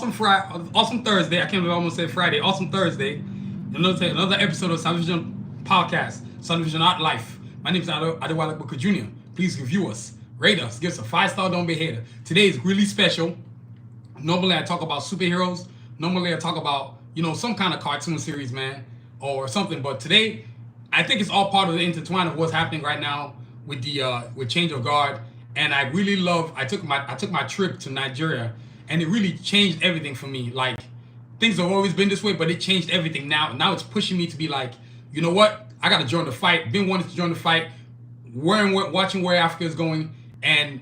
awesome Thursday. I can't believe I almost said Friday. Awesome Thursday. Another episode of Sanusi Vision podcast, Sanusi Vision Art Life. My name is Adewale Booker Jr. Please review us, rate us, give us a 5-star, don't be a hater. Today is really special. Normally I talk about superheroes. Normally I talk about, some kind of cartoon series, man, or something. But today, I think it's all part of the intertwine of what's happening right now with the with change of guard. And I really love. I took my trip to Nigeria, and it really changed everything for me. Like, things have always been this way, but it changed everything now. Now it's pushing me to be like, you know what? I got to join the fight. Been wanting to join the fight. Watching where Africa is going, and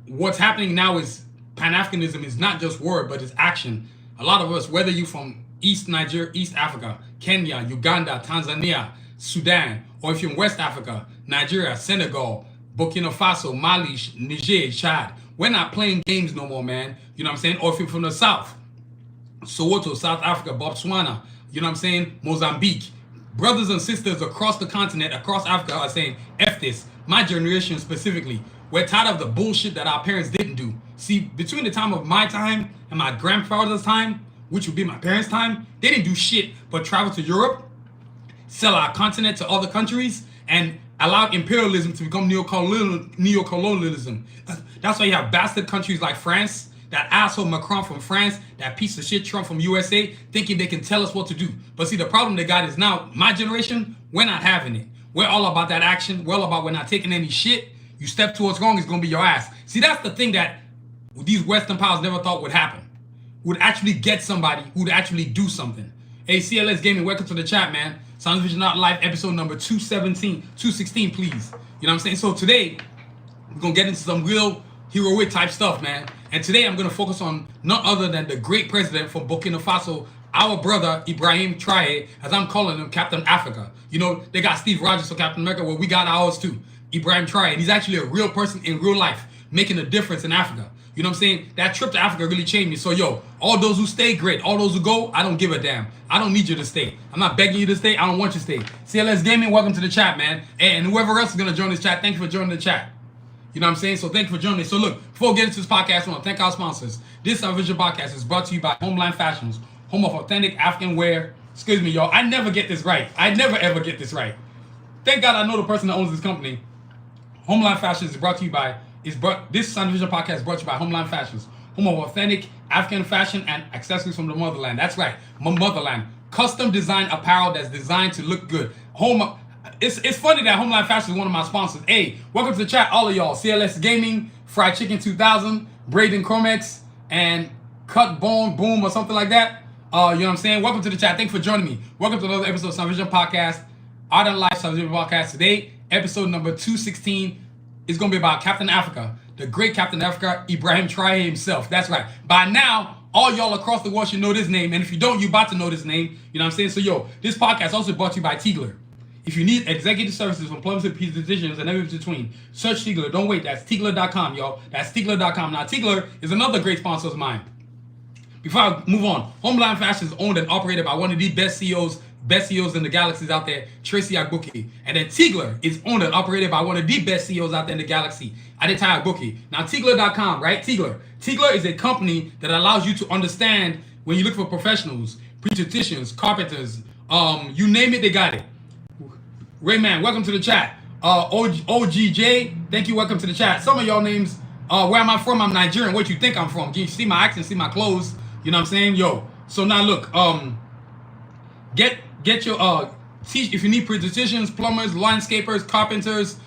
what's happening now is pan-Africanism is not just word, but it's action. A lot of us, whether you're from East Nigeria, East Africa, Kenya, Uganda, Tanzania, Sudan, or if you're in West Africa, Nigeria, Senegal, Burkina Faso, Mali, Niger, Chad, we're not playing games no more, man. You know what I'm saying? Or if you're from the South, Soweto, South Africa, Botswana, you know what I'm saying? Mozambique. Brothers and sisters across the continent, across Africa are saying, F this. My generation specifically, we're tired of the bullshit that our parents didn't do. See, between the time of my time and my grandfather's time, which would be my parents' time, they didn't do shit but travel to Europe, sell our continent to other countries, and allow imperialism to become neocolonialism. That's why you have bastard countries like France, that asshole Macron from France, that piece of shit Trump from USA, thinking they can tell us what to do. But see, the problem they got is now, my generation, we're not having it. We're all about that action. We're all about we're not taking any shit. You step towards wrong, it's going to be your ass. See, that's the thing that these Western powers never thought would happen. Would actually get somebody who'd actually do something. Hey, CLS Gaming, welcome to the chat, man. Sanusi Vision Art Life, episode number 216, please. You know what I'm saying? So today, we're going to get into some real heroic type stuff, man. And today I'm going to focus on none other than the great president from Burkina Faso, our brother, Ibrahim Traore, as I'm calling him, Captain Africa. They got Steve Rogers for Captain America, well, we got ours too. Ibrahim Traore, and he's actually a real person in real life, making a difference in Africa. You know what I'm saying? That trip to Africa really changed me. So, all those who stay, great. All those who go, I don't give a damn. I don't need you to stay. I'm not begging you to stay. I don't want you to stay. CLS Gaming, welcome to the chat, man. And whoever else is going to join this chat, thank you for joining the chat. You know what I'm saying? So thank you for joining me. So look, before we get into this podcast, I want to thank our sponsors. This Sanusi Vision podcast is brought to you by Homeland Fashions, home of authentic African wear. Excuse me, y'all. I never get this right. I never, ever get this right. Thank God I know the person that owns this company. Homeland Fashions is brought to you by, this Sanusi Vision podcast is brought to you by Homeland Fashions, home of authentic African fashion and accessories from the motherland. That's right, motherland. Custom design apparel that's designed to look good. It's funny that Homeland Fashion is one of my sponsors. Hey, welcome to the chat, all of y'all. CLS Gaming, Fried Chicken 2000, Braden Chromex, and Cut Bone Boom or something like that. You know what I'm saying? Welcome to the chat. Thanks for joining me. Welcome to another episode of Sanusi Vision podcast, Art and Life Sanusi Vision podcast. Today, episode number 216 is going to be about Captain Africa, the great Captain Africa, Ibrahim Traore himself. That's right. By now, all y'all across the world should know this name. And if you don't, you about to know this name. You know what I'm saying? So, this podcast is also brought to you by Tigler. If you need executive services from plumbers and physicians and everything between, search Tigler. Don't wait. That's Tigler.com, y'all. That's Tigler.com. Now, Tigler is another great sponsor of mine. Before I move on, Homeland Fashion is owned and operated by one of the best CEOs in the galaxies out there, Tracy Agbuki. And then Tigler is owned and operated by one of the best CEOs out there in the galaxy, Adetai Agbuki. Now, Tigler.com, right? Tigler. Tigler is a company that allows you to understand when you look for professionals, pediatricians, carpenters, you name it, they got it. Rayman, welcome to the chat. OGJ, thank you, welcome to the chat. Some of y'all names, where am I from? I'm Nigerian. What you think I'm from? You see my accent, see my clothes. You know what I'm saying? So now look, get your, teach, if you need pediatricians, plumbers, landscapers, carpenters,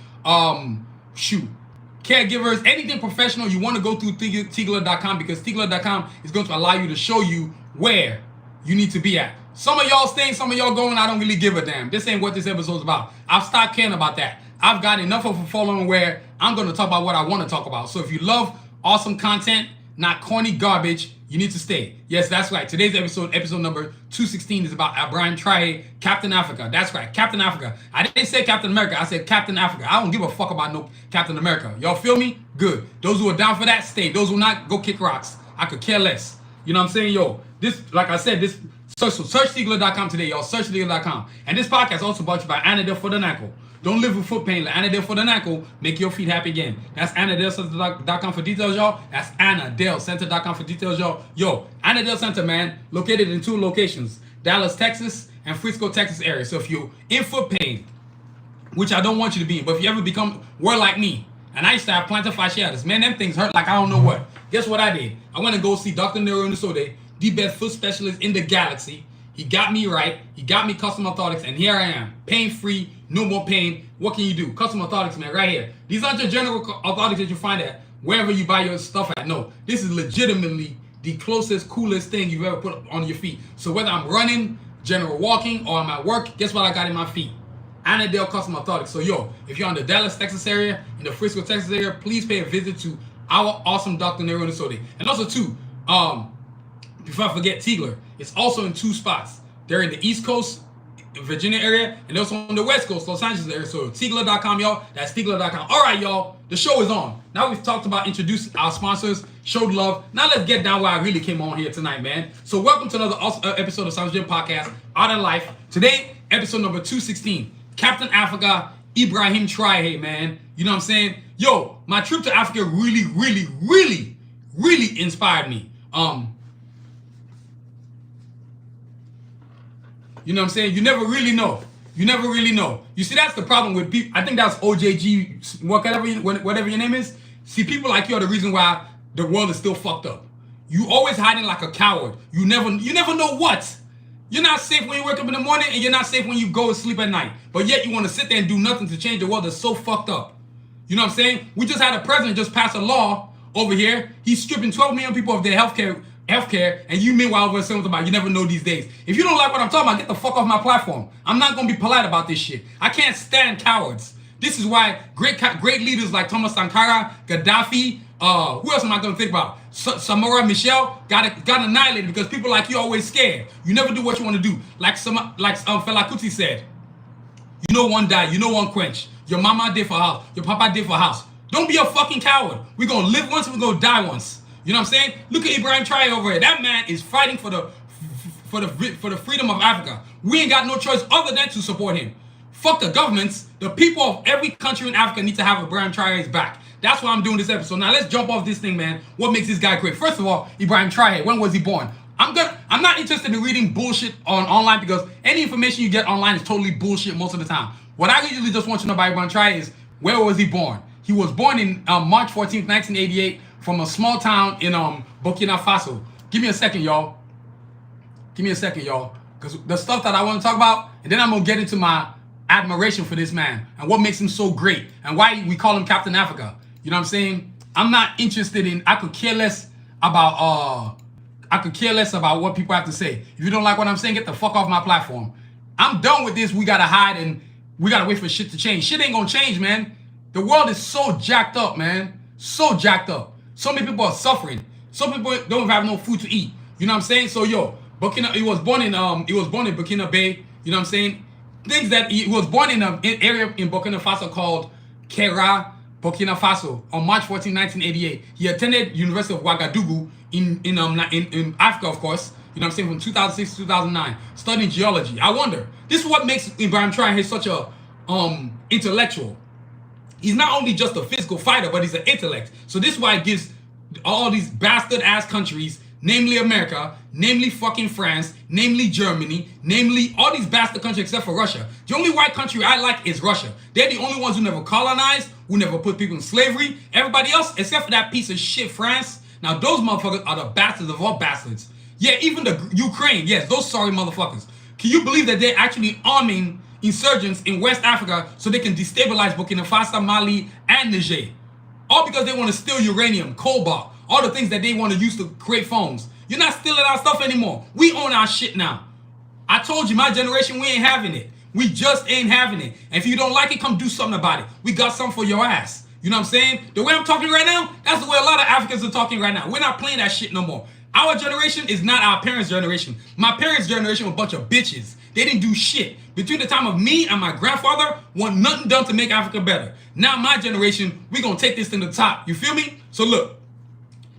caregivers, anything professional, you want to go through Tigler.com, because Tigler.com is going to allow you to show you where you need to be at. Some of y'all staying, some of y'all going, I don't really give a damn. This ain't what this episode is about. I've stopped caring about that. I've got enough of a following where I'm going to talk about what I want to talk about. So if you love awesome content, not corny garbage, you need to stay. Yes, that's right. Today's episode number 216, is about Ibrahim Traore, Captain Africa. That's right, Captain Africa. I didn't say Captain America. I said Captain Africa. I don't give a fuck about no Captain America. Y'all feel me? Good. Those who are down for that, stay. Those who not, go kick rocks. I could care less. You know what I'm saying? This, like I said, search Tigler.com today, y'all. Search Tigler.com. And this podcast also brought to you by Anadil for the Ankle. Don't live with foot pain. Like Anadale for the ankle, make your feet happy again. That's AnadaleCenter.com for details, y'all. That's AnadaleCenter.com for details, y'all. Yo, Anadale Center, man, located in 2 locations, Dallas, Texas, and Frisco, Texas area. So if you're in foot pain, which I don't want you to be in, but if you ever become were like me, and I used to have plantar fasciitis, man, them things hurt like I don't know what. Guess what I did? I went to go see Dr. Traore, the best foot specialist in the galaxy. He got me right. He got me custom orthotics, and here I am, pain-free, no more pain. What can you do? Custom orthotics, man, right here. These aren't your general orthotics that you find at wherever you buy your stuff at. No, this is legitimately the closest, coolest thing you've ever put on your feet. So whether I'm running, general walking, or I'm at work, guess what I got in my feet? Anadale Custom Orthotics. So yo, if you're in the Dallas, Texas area, in the Frisco, Texas area, please pay a visit to our awesome Dr. Traore. And also too, before I forget, Tigler, it's also in 2 spots. They're in the East Coast, Virginia area, and also on the West Coast, Los Angeles area. So Tigler.com, y'all. That's Tigler.com. All right, y'all. The show is on. Now we've talked about introducing our sponsors, showed love. Now let's get down where I really came on here tonight, man. So welcome to another awesome episode of Sanusi Vision Podcast, Art and Life. Today, episode number 216. Captain Africa, Ibrahim Traore, man. You know what I'm saying? Yo, my trip to Africa really inspired me. You know what I'm saying? You never really know. You never really know. You see, that's the problem with people. I think that's OJG, whatever your name is. See, people like you are the reason why the world is still fucked up. You always hiding like a coward. You never know what. You're not safe when you wake up in the morning, and you're not safe when you go and sleep at night. But yet you want to sit there and do nothing to change the world that's so fucked up. You know what I'm saying? We just had a president just pass a law over here. He's stripping 12 million people of their healthcare, and you meanwhile over something about you never know these days. If you don't like what I'm talking about, get the fuck off my platform. I'm not gonna be polite about this shit. I can't stand cowards. This is why great leaders like Thomas Sankara, Gaddafi, who else am I gonna think about? Samora Michel got annihilated because people like you are always scared. You never do what you want to do. Like Fela Kuti said, you know one die, you know one quench. Your mama did for house, your papa did for house. Don't be a fucking coward. We're gonna live once, we're gonna die once. You know what I'm saying? Look at Ibrahim Traore over here. That man is fighting for the freedom of Africa. We ain't got no choice other than to support him. Fuck the governments. The people of every country in Africa need to have Ibrahim Traore's back. That's why I'm doing this episode. Now let's jump off this thing, man. What makes this guy great? First of all, Ibrahim Traore. When was he born? I'm not interested in reading bullshit online because any information you get online is totally bullshit most of the time. What I usually just want you to know about Ibrahim Traore is where was he born? He was born in March 14th, 1988 from a small town in Burkina Faso. Give me a second, y'all. Because the stuff that I want to talk about, and then I'm going to get into my admiration for this man and what makes him so great and why we call him Captain Africa. You know what I'm saying? I'm not interested in, I could care less about what people have to say. If you don't like what I'm saying, get the fuck off my platform. I'm done with this. We got to hide and we got to wait for shit to change. Shit ain't going to change, man. The world is so jacked up, man. So jacked up. So many people are suffering. Some people don't have no food to eat. You know what I'm saying? So yo, he was born in Burkina Bay. You know what I'm saying? He was born in an area in Burkina Faso called Kera, Burkina Faso, on March 14, 1988. He attended University of Ouagadougou in Africa, of course. You know what I'm saying? From 2006 to 2009, studying geology. I wonder. This is what makes Ibrahim Traore such a intellectual. He's not only just a physical fighter, but he's an intellect. So this is why it gives all these bastard-ass countries, namely America, namely fucking France, namely Germany, namely all these bastard countries except for Russia. The only white country I like is Russia. They're the only ones who never colonized, who never put people in slavery. Everybody else, except for that piece of shit France, now those motherfuckers are the bastards of all bastards. Yeah, even the Ukraine, yes, those sorry motherfuckers. Can you believe that they're actually arming insurgents in West Africa so they can destabilize Burkina Faso, Mali, and Niger? All because they want to steal uranium, cobalt, all the things that they want to use to create phones. You're not stealing our stuff anymore. We own our shit now. I told you, my generation, we ain't having it. We just ain't having it. And if you don't like it, come do something about it. We got something for your ass. You know what I'm saying? The way I'm talking right now, that's the way a lot of Africans are talking right now. We're not playing that shit no more. Our generation is not our parents' generation. My parents' generation were a bunch of bitches. They didn't do shit. Between the time of me and my grandfather, want nothing done to make Africa better. Now my generation, we're going to take this to the top. You feel me? So look,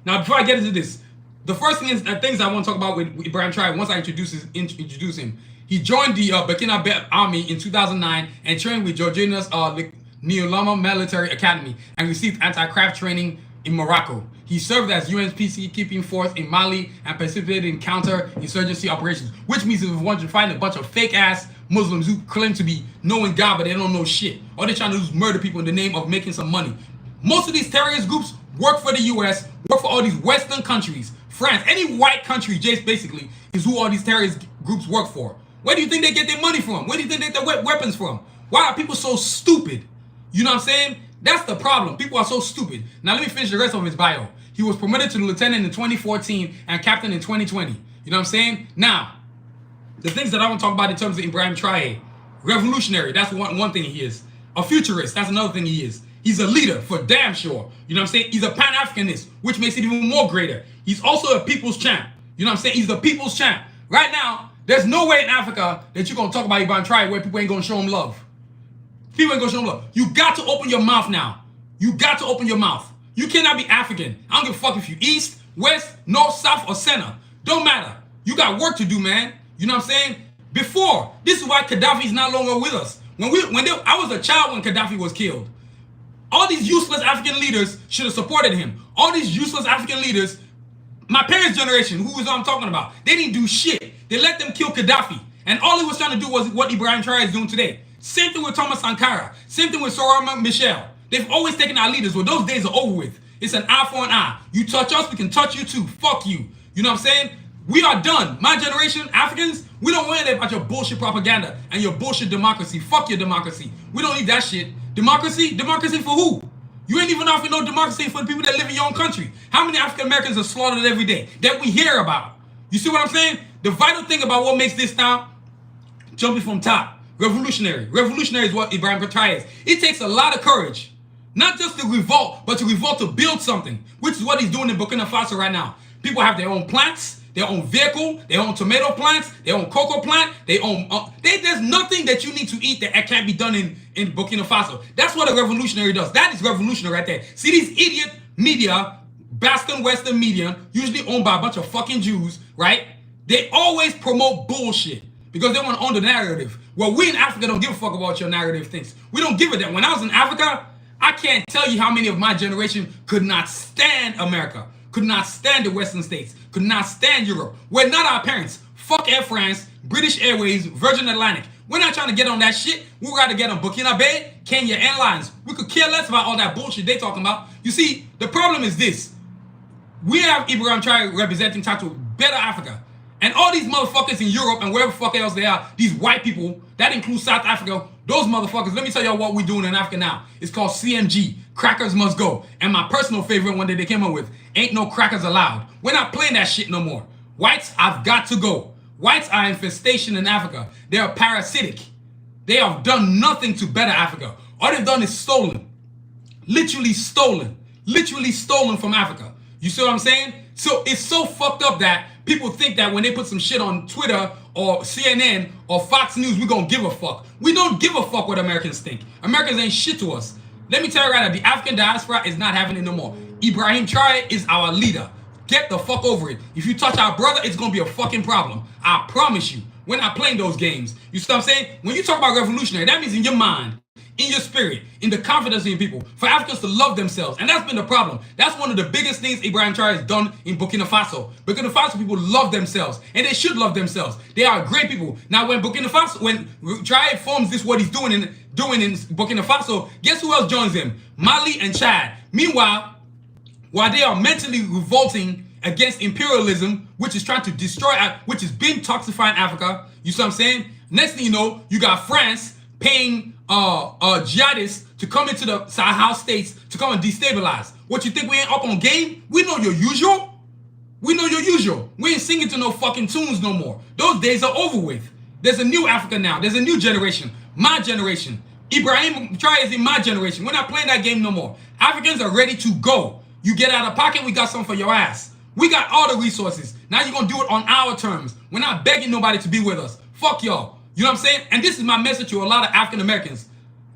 now before I get into this, the first thing is things I want to talk about with Ibrahim Traore once I introduce him. He joined the Burkina Army in 2009 and trained with Georgia's Neolama Military Academy and received anti-craft training in Morocco. He served as UN's peacekeeping force in Mali and participated in counter-insurgency operations, which means if we want to find a bunch of fake-ass Muslims who claim to be knowing God but they don't know shit, or they're trying to just murder people in the name of making some money. Most of these terrorist groups work for the US, work for all these Western countries, France, any white country, just basically, is who all these terrorist groups work for. Where do you think they get their money from? Where do you think they get their weapons from? Why are people so stupid? You know what I'm saying? That's the problem. People are so stupid. Now let me finish the rest of his bio. He was promoted to lieutenant in 2014 and captain in 2020. You know what I'm saying? Now, the things that I want to talk about in terms of Ibrahim Traore. Revolutionary, that's one thing he is. A futurist, that's another thing he is. He's a leader, for damn sure. You know what I'm saying? He's a pan-Africanist, which makes it even more greater. He's also a people's champ. You know what I'm saying? He's the people's champ. Right now, there's no way in Africa that you're going to talk about Ibrahim Traore where people ain't going to show him love. People ain't going to show him love. You got to open your mouth now. You got to open your mouth. You cannot be African. I don't give a fuck if you East, West, North, South, or Center. Don't matter. You got work to do, man. You know what I'm saying? Before, this is why Gaddafi is no longer with us. I was a child when Gaddafi was killed. All these useless African leaders should have supported him. All these useless African leaders, my parents' generation, who is I'm talking about, they didn't do shit. They let them kill Gaddafi. And all he was trying to do was what Ibrahim Traore is doing today. Same thing with Thomas Sankara. Same thing with Sorama Michel. They've always taken our leaders. Well, those days are over with. It's an eye for an eye. You touch us, we can touch you too. Fuck you. You know what I'm saying? We are done. My generation, Africans, we don't want to about your bullshit propaganda and your bullshit democracy. Fuck your democracy. We don't need that shit. Democracy? Democracy for who? You ain't even offering no democracy for the people that live in your own country. How many African Americans are slaughtered every day that we hear about? You see what I'm saying? The vital thing about what makes this now, jumping from top, revolutionary. Revolutionary is what Ibrahim Traore is. It takes a lot of courage. Not just to revolt, but to revolt to build something, which is what he's doing in Burkina Faso right now. People have their own plants, their own vehicle, their own tomato plants, their own cocoa plant, their own... there's nothing that you need to eat that can't be done in Burkina Faso. That's what a revolutionary does. That is revolutionary right there. See these idiot media, Basque Western media, usually owned by a bunch of fucking Jews, right? They always promote bullshit because they want to own the narrative. Well, we in Africa don't give a fuck about your narrative things. We don't give a damn. When I was in Africa, I can't tell you how many of my generation could not stand America, could not stand the Western states, could not stand Europe. We're not our parents. Fuck Air France, British Airways, Virgin Atlantic. We're not trying to get on that shit. We got to get on Burkina Bay, Kenya Airlines. We could care less about all that bullshit they talking about. You see, the problem is this. We have Ibrahim Traore representing Tattoo better Africa. And all these motherfuckers in Europe and wherever fuck else they are, these white people, that includes South Africa, those motherfuckers, let me tell y'all what we're doing in Africa now. It's called CMG, Crackers Must Go. And my personal favorite one that they came up with, Ain't No Crackers Allowed. We're not playing that shit no more. Whites have got to go. Whites are infestation in Africa. They are parasitic. They have done nothing to better Africa. All they've done is stolen. Literally stolen. Literally stolen from Africa. You see what I'm saying? So it's so fucked up that people think that when they put some shit on Twitter or CNN or Fox News, we're going to give a fuck. We don't give a fuck what Americans think. Americans ain't shit to us. Let me tell you right now, the African diaspora is not having it no more. Ibrahim Traore is our leader. Get the fuck over it. If you touch our brother, it's going to be a fucking problem. I promise you. We're not playing those games. You see what I'm saying? When you talk about revolutionary, that means in your mind, in your spirit, in the confidence in people, for Africans to love themselves. And that's been the problem. That's one of the biggest things Ibrahim Traore has done in Burkina Faso. Burkina Faso people love themselves, and they should love themselves. They are great people. Now, when Traore forms this, what he's doing in Burkina Faso, guess who else joins him? Mali and Chad. Meanwhile, while they are mentally revolting against imperialism, which is trying to destroy, which has been toxifying Africa, you see what I'm saying? Next thing you know, you got France paying jihadists to come into the Sahel states to come and destabilize. What, you think we ain't up on game? We know your usual. We know your usual. We ain't singing to no fucking tunes no more. Those days are over with. There's a new Africa now. There's a new generation. My generation. Ibrahim Traore is in my generation. We're not playing that game no more. Africans are ready to go. You get out of pocket, we got something for your ass. We got all the resources. Now you're going to do it on our terms. We're not begging nobody to be with us. Fuck y'all. You know what I'm saying? And this is my message to a lot of African Americans.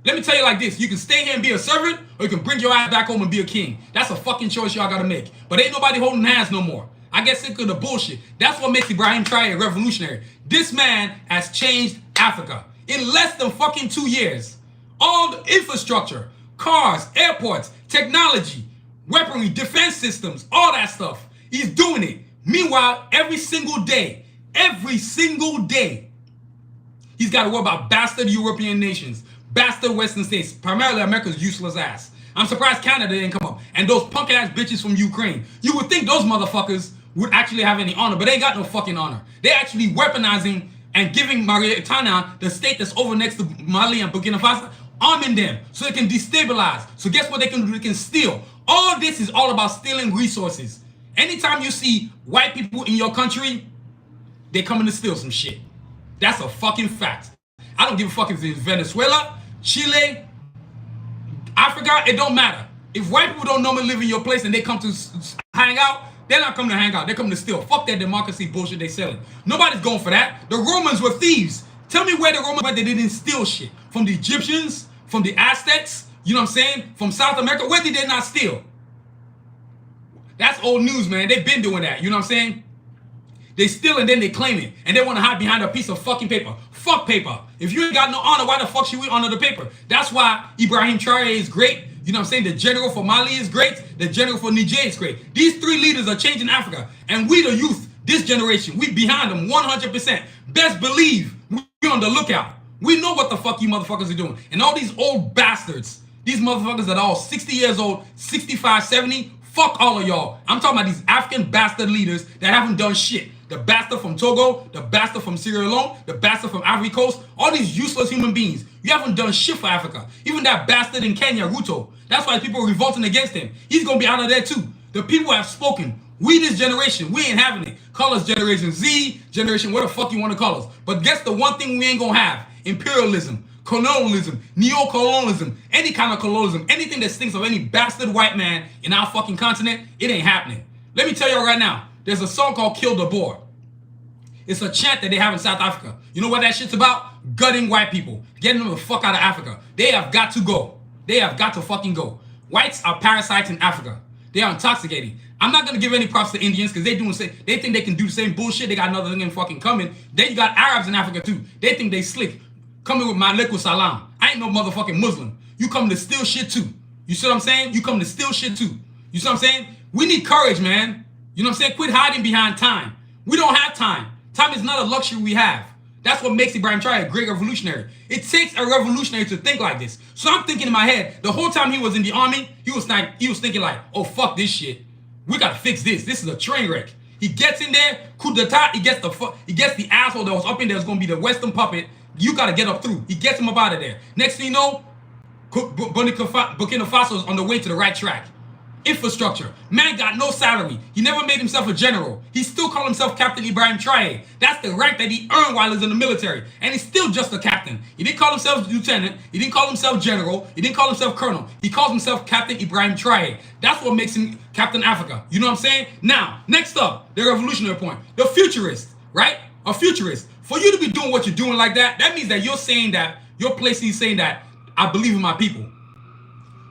Let me tell you like this. You can stay here and be a servant, or you can bring your ass back home and be a king. That's a fucking choice y'all got to make. But ain't nobody holding hands no more. I get sick of the bullshit. That's what makes Ibrahim Traore revolutionary. This man has changed Africa. In less than fucking 2 years. All the infrastructure, cars, airports, technology, weaponry, defense systems, all that stuff. He's doing it. Meanwhile, every single day, he's got to worry about bastard European nations, bastard Western states, primarily America's useless ass. I'm surprised Canada didn't come up. And those punk ass bitches from Ukraine. You would think those motherfuckers would actually have any honor, but they ain't got no fucking honor. They actually weaponizing and giving Mauritania, the state that's over next to Mali and Burkina Faso, arming them so they can destabilize. So guess what they can do? They can steal. All this is all about stealing resources. Anytime you see white people in your country, they coming to steal some shit. That's a fucking fact. I don't give a fuck if it's Venezuela, Chile, Africa, it don't matter. If white people don't normally live in your place and they come to hang out, they're not coming to hang out. They're coming to steal. Fuck that democracy bullshit they selling. Nobody's going for that. The Romans were thieves. Tell me where the Romans went. They didn't steal shit. From the Egyptians, from the Aztecs, you know what I'm saying? From South America, where did they not steal? That's old news, man. They've been doing that. You know what I'm saying? They steal and then they claim it. And they want to hide behind a piece of fucking paper. Fuck paper. If you ain't got no honor, why the fuck should we honor the paper? That's why Ibrahim Traore is great. You know what I'm saying? The general for Mali is great. The general for Niger is great. These three leaders are changing Africa. And we, the youth, this generation, we behind them 100%. Best believe we on the lookout. We know what the fuck you motherfuckers are doing. And all these old bastards, these motherfuckers that are all 60 years old, 65, 70, fuck all of y'all. I'm talking about these African bastard leaders that haven't done shit. The bastard from Togo, the bastard from Sierra Leone, the bastard from Ivory Coast, all these useless human beings. You haven't done shit for Africa. Even that bastard in Kenya, Ruto. That's why people are revolting against him. He's going to be out of there too. The people have spoken. We, this generation, we ain't having it. Call us Generation Z, Generation what the fuck you want to call us. But guess the one thing we ain't going to have? Imperialism, colonialism, neo-colonialism, any kind of colonialism, anything that stinks of any bastard white man in our fucking continent, it ain't happening. Let me tell you right now, there's a song called Kill the Boer. It's a chant that they have in South Africa. You know what that shit's about? Gutting white people. Getting them the fuck out of Africa. They have got to go. They have got to fucking go. Whites are parasites in Africa. They are intoxicating. I'm not going to give any props to Indians because they think they can do the same bullshit. They got another thing fucking coming. Then you got Arabs in Africa too. They think they slick. Coming with Maliku Salam. I ain't no motherfucking Muslim. You come to steal shit too. You see what I'm saying? You come to steal shit too. You see what I'm saying? We need courage, man. You know what I'm saying? Quit hiding behind time. We don't have time. Time is not a luxury we have. That's what makes Ibrahim Traore a great revolutionary. It takes a revolutionary to think like this. So I'm thinking in my head, the whole time he was in the army, he was thinking like, oh, fuck this shit. We gotta fix this. This is a train wreck. He gets in there, coup d'etat, he gets the asshole that was up in there that's gonna be the Western puppet. You gotta get up through. He gets him up out of there. Next thing you know, Burkina Faso is on the way to the right track. Infrastructure. Man got no salary. He never made himself a general. He still called himself Captain Ibrahim Traore. That's the rank that he earned while he was in the military. And he's still just a captain. He didn't call himself lieutenant. He didn't call himself general. He didn't call himself colonel. He calls himself Captain Ibrahim Traore. That's what makes him Captain Africa. You know what I'm saying? Now, next up, the revolutionary point. The futurist, right? A futurist. For you to be doing what you're doing like that, that means that you're saying that, your place is saying that, I believe in my people.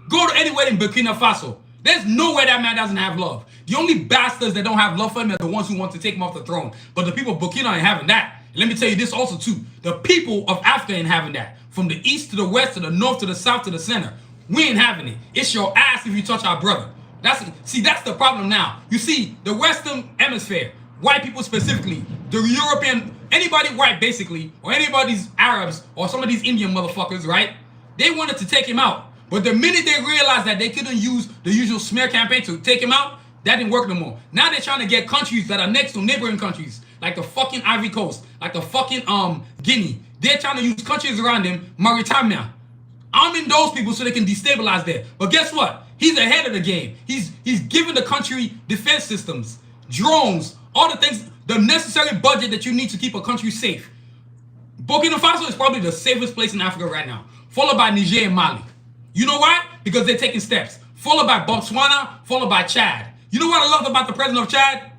Go to anywhere in Burkina Faso. There's nowhere that man doesn't have love. The only bastards that don't have love for him are the ones who want to take him off the throne. But the people of Burkina ain't having that. And let me tell you this also too. The people of Africa ain't having that. From the east to the west, to the north, to the south, to the center. We ain't having it. It's your ass if you touch our brother. That's the problem now. You see, the Western hemisphere, white people specifically, the European, anybody white basically, or anybody's Arabs, or some of these Indian motherfuckers, right? They wanted to take him out. But the minute they realized that they couldn't use the usual smear campaign to take him out, that didn't work no more. Now they're trying to get countries that are next to neighboring countries, like the fucking Ivory Coast, like the fucking Guinea. They're trying to use countries around them, Mauritania, arming those people so they can destabilize there. But guess what? He's ahead of the game. He's giving the country defense systems, drones, all the things, the necessary budget that you need to keep a country safe. Burkina Faso is probably the safest place in Africa right now, followed by Niger and Mali. You know why? Because they're taking steps. Followed by Botswana, followed by Chad. You know what I loved about the president of Chad?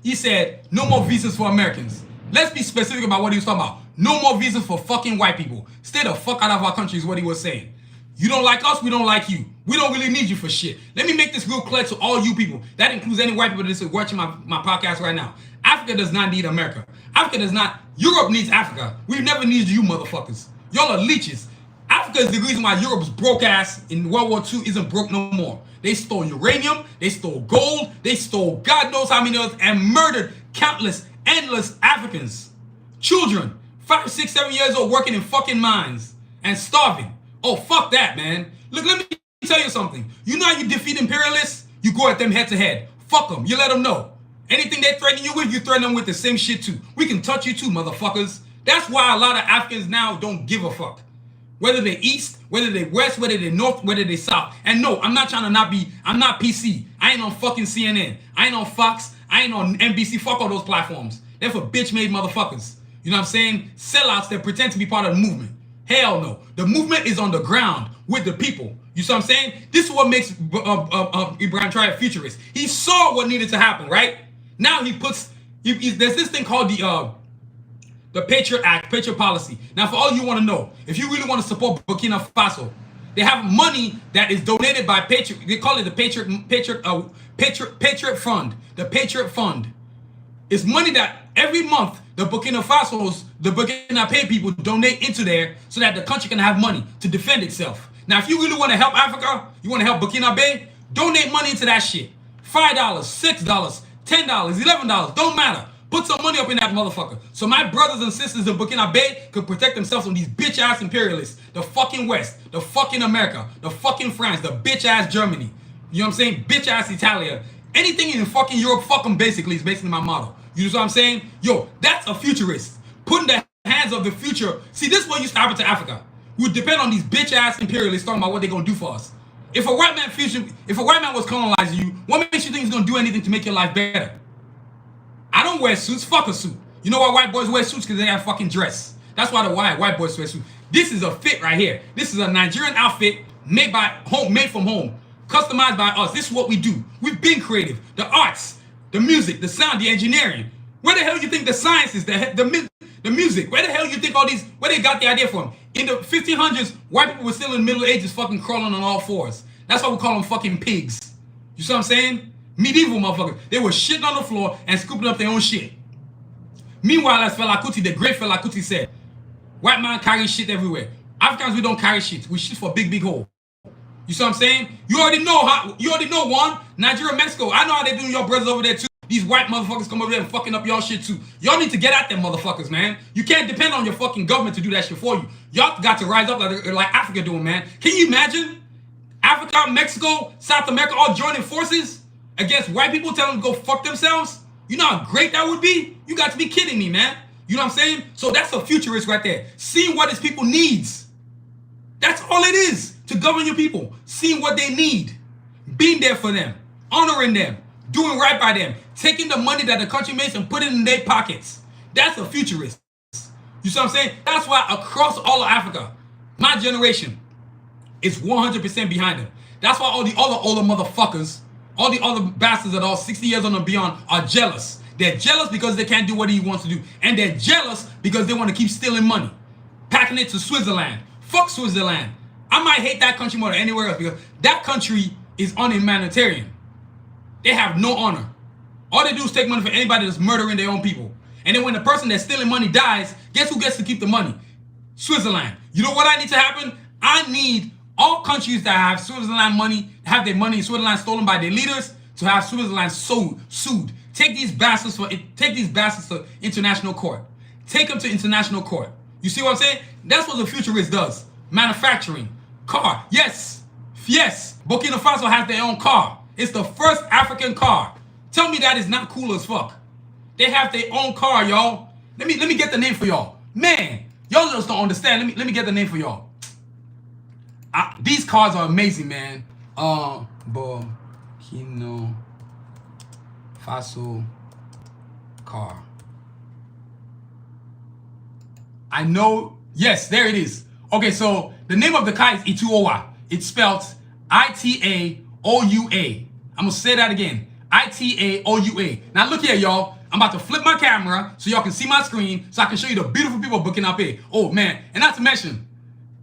He said, no more visas for Americans. Let's be specific about what he was talking about. No more visas for fucking white people. Stay the fuck out of our country is what he was saying. You don't like us, we don't like you. We don't really need you for shit. Let me make this real clear to all you people. That includes any white people that is watching my podcast right now. Africa does not need America. Africa does not. Europe needs Africa. We've never needed you motherfuckers. Y'all are leeches. Africa is the reason why Europe's broke ass in World War II isn't broke no more. They stole uranium. They stole gold. They stole God knows how many others and murdered countless, endless Africans. Children, 5, 6, 7 years old working in fucking mines and starving. Oh, fuck that, man. Look, let me tell you something. You know how you defeat imperialists? You go at them head to head. Fuck them. You let them know. Anything they threaten you with, you threaten them with the same shit too. We can touch you too, motherfuckers. That's why a lot of Africans now don't give a fuck. Whether they're East, whether they're West, whether they're North, whether they're South. And no, I'm not trying to I'm not PC. I ain't on fucking CNN. I ain't on Fox. I ain't on NBC. Fuck all those platforms. They're for bitch-made motherfuckers. You know what I'm saying? Sellouts that pretend to be part of the movement. Hell no. The movement is on the ground with the people. You see what I'm saying? This is what makes Ibrahim Traore a futurist. He saw what needed to happen, right? Now he puts, there's this thing called the Patriot Act, Patriot Policy. Now for all you want to know, if you really want to support Burkina Faso, they have money that is donated by Patriot, they call it the Patriot Fund. The Patriot Fund. It's money that every month the Burkina Faso people donate into there so that the country can have money to defend itself. Now, if you really want to help Africa, you want to help Burkina Faso, donate money into that shit. $5, $6, $10, $11, don't matter. Put some money up in that motherfucker. So my brothers and sisters in Burkina Faso could protect themselves from these bitch-ass imperialists. The fucking West, the fucking America, the fucking France, the bitch-ass Germany. You know what I'm saying? Bitch-ass Italia. Anything in fucking Europe, fuck them basically is basically my motto. You know what I'm saying? Yo, that's a futurist. Putting the hands of the future. See, this is what used to happen to Africa. We would depend on these bitch-ass imperialists talking about what they're going to do for us. If a white man was colonizing you, what makes you think he's going to do anything to make your life better? I don't wear suits. Fuck a suit. You know why white boys wear suits? Because they have fucking dress. That's why white boys wear suits. This is a fit right here. This is a Nigerian outfit made from home. Customized by us. This is what we do. We've been creative. The arts, the music, the sound, the engineering. Where the hell you think the science is? The music. Where the hell you think all these, where they got the idea from? In the 1500s, white people were still in the Middle Ages fucking crawling on all fours. That's why we call them fucking pigs. You see what I'm saying? Medieval motherfuckers. They were shitting on the floor and scooping up their own shit. Meanwhile, as Fela Kuti, the great Fela Kuti said, white man carry shit everywhere. Africans, we don't carry shit. We shit for big hole. You see what I'm saying? You already know one. Nigeria, Mexico. I know how they do your brothers over there too. These white motherfuckers come over there and fucking up y'all shit too. Y'all need to get at them motherfuckers, man. You can't depend on your fucking government to do that shit for you. Y'all got to rise up like Africa doing, man. Can you imagine? Africa, Mexico, South America all joining forces against white people telling them to go fuck themselves? You know how great that would be? You got to be kidding me, man. You know what I'm saying? So that's a futurist right there. Seeing what his people needs. That's all it is, to govern your people. Seeing what they need. Being there for them. Honoring them. Doing right by them. Taking the money that the country makes and putting it in their pockets. That's a futurist. You see what I'm saying? That's why across all of Africa, my generation is 100% behind them. That's why all the other older motherfuckers, all the other bastards that are 60 years on and beyond are jealous. They're jealous because they can't do what he wants to do. And they're jealous because they want to keep stealing money. Packing it to Switzerland. Fuck Switzerland. I might hate that country more than anywhere else because that country is unhumanitarian. They have no honor. All they do is take money from anybody that's murdering their own people. And then when the person that's stealing money dies, guess who gets to keep the money? Switzerland. You know what I need to happen? I need all countries that have Switzerland money, have their money in Switzerland stolen by their leaders, to have Switzerland sued. Take these bastards to international court. Take them to international court. You see what I'm saying? That's what the futurist does. Manufacturing. Car. Yes. Burkina Faso has their own car. It's the first African car. Tell me that is not cool as fuck. They have their own car, y'all. Let me get the name for y'all. Man, y'all just don't understand. Let me get the name for y'all. These cars are amazing, man. Burkina Faso car. I know. Yes, there it is. Okay, so the name of the car is Ituoa. It's spelled Itaoua. I'm gonna say that again. Itaoua. Now look here, y'all. I'm about to flip my camera so y'all can see my screen so I can show you the beautiful people of Burkina Faso. Oh man, and not to mention,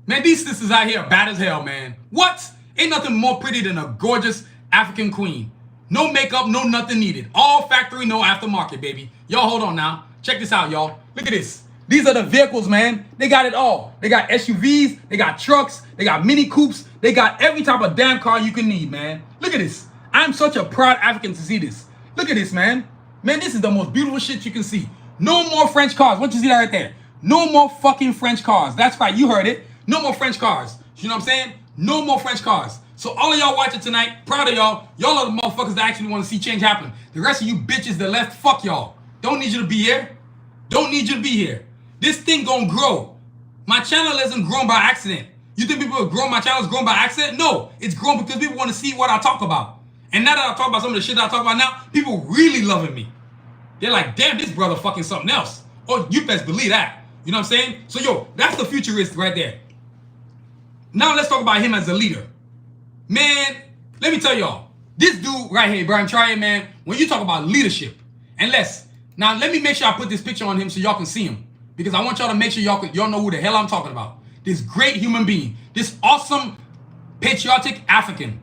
man, these sisters out here are bad as hell, man. What? Ain't nothing more pretty than a gorgeous African queen. No makeup, no nothing needed. All factory, no aftermarket, baby. Y'all hold on now. Check this out, y'all. Look at this. These are the vehicles, man. They got it all. They got SUVs, they got trucks, they got mini coupes, they got every type of damn car you can need, man. Look at this. I'm such a proud African to see this. Look at this, man. Man, this is the most beautiful shit you can see. No more French cars. What you see that right there? No more fucking French cars. That's right, you heard it. No more French cars. You know what I'm saying? No more French cars. So all of y'all watching tonight, proud of y'all. Y'all are the motherfuckers that actually want to see change happen. The rest of you bitches that left, fuck y'all. Don't need you to be here. Don't need you to be here. This thing gonna grow. My channel isn't grown by accident. You think people have grown, my channel is grown by accident? No, it's grown because people want to see what I talk about. And now that I talk about some of the shit that I talk about now, people really loving me. They're like, damn, this brother fucking something else. Oh, you best believe that. You know what I'm saying? So yo, that's the futurist right there. Now let's talk about him as a leader. Man, let me tell y'all, this dude right here, Ibrahim Traore, man, when you talk about leadership, and now let me make sure I put this picture on him so y'all can see him. Because I want y'all to make sure y'all know who the hell I'm talking about. This great human being, this awesome patriotic African.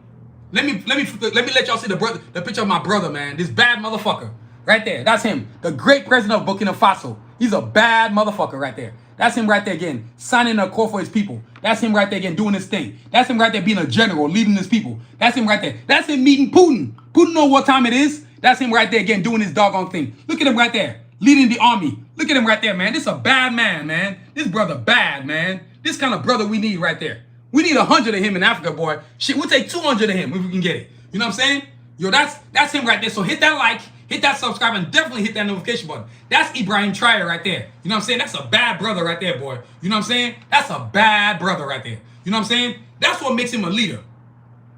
Let me let y'all see the picture of my brother, man. This bad motherfucker. Right there. That's him. The great president of Burkina Faso. He's a bad motherfucker right there. That's him right there again, signing a call for his people. That's him right there again, doing his thing. That's him right there being a general, leading his people. That's him right there. That's him meeting Putin. Putin know what time it is. That's him right there again, doing his doggone thing. Look at him right there, leading the army. Look at him right there, man. This is a bad man, man. This brother bad, man. This kind of brother we need right there. We need 100 of him in Africa, boy. Shit, we'll take 200 of him if we can get it. You know what I'm saying? Yo, that's him right there. So hit that like, hit that subscribe, and definitely hit that notification button. That's Ibrahim Traore right there. You know what I'm saying? That's a bad brother right there, boy. You know what I'm saying? That's a bad brother right there. You know what I'm saying? That's what makes him a leader.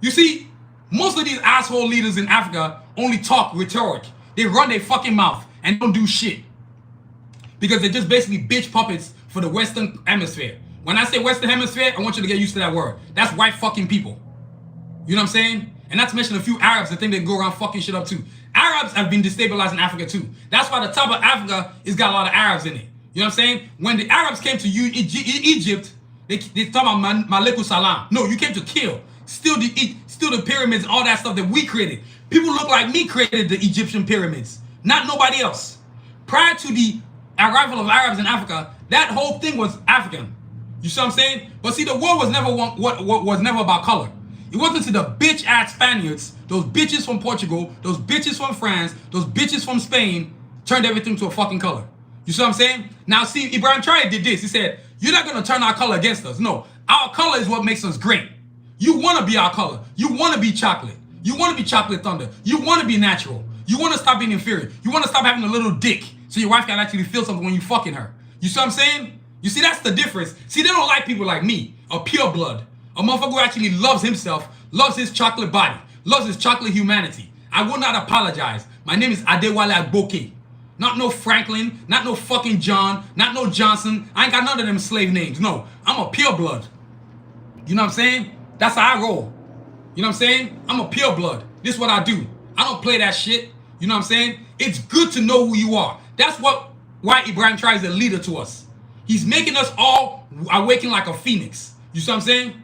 You see, most of these asshole leaders in Africa only talk rhetoric. They run their fucking mouth and don't do shit. Because they're just basically bitch puppets for the Western Hemisphere. When I say Western Hemisphere, I want you to get used to that word. That's white fucking people. You know what I'm saying? And not to mention a few Arabs that think they can go around fucking shit up too. Arabs have been destabilizing Africa too. That's why the top of Africa has got a lot of Arabs in it. You know what I'm saying? When the Arabs came to Egypt, they talk about Maleku Salam. No, you came to kill. Steal the pyramids and all that stuff that we created. People look like me created the Egyptian pyramids, not nobody else. Prior to the arrival of Arabs in Africa, that whole thing was African. You see what I'm saying? But see, the war was never was never about color. It wasn't to the bitch ass Spaniards, those bitches from Portugal, those bitches from France, those bitches from Spain, turned everything to a fucking color. You see what I'm saying? Now see, Ibrahim Traore did this. He said, you're not gonna turn our color against us. No, our color is what makes us great. You wanna be our color. You wanna be chocolate. You wanna be chocolate thunder. You wanna be natural. You wanna stop being inferior. You wanna stop having a little dick so your wife can actually feel something when you fucking her. You see what I'm saying? You see, that's the difference. See, they don't like people like me, a pure blood. A motherfucker who actually loves himself, loves his chocolate body, loves his chocolate humanity. I will not apologize. My name is Adewale Ep216. Not no Franklin, not no fucking John, not no Johnson. I ain't got none of them slave names. No, I'm a pure blood. You know what I'm saying? That's how I roll. You know what I'm saying? I'm a pure blood. This is what I do. I don't play that shit. You know what I'm saying? It's good to know who you are. That's why Ibrahim Traore is a leader to us. He's making us all awaken like a phoenix. You see what I'm saying?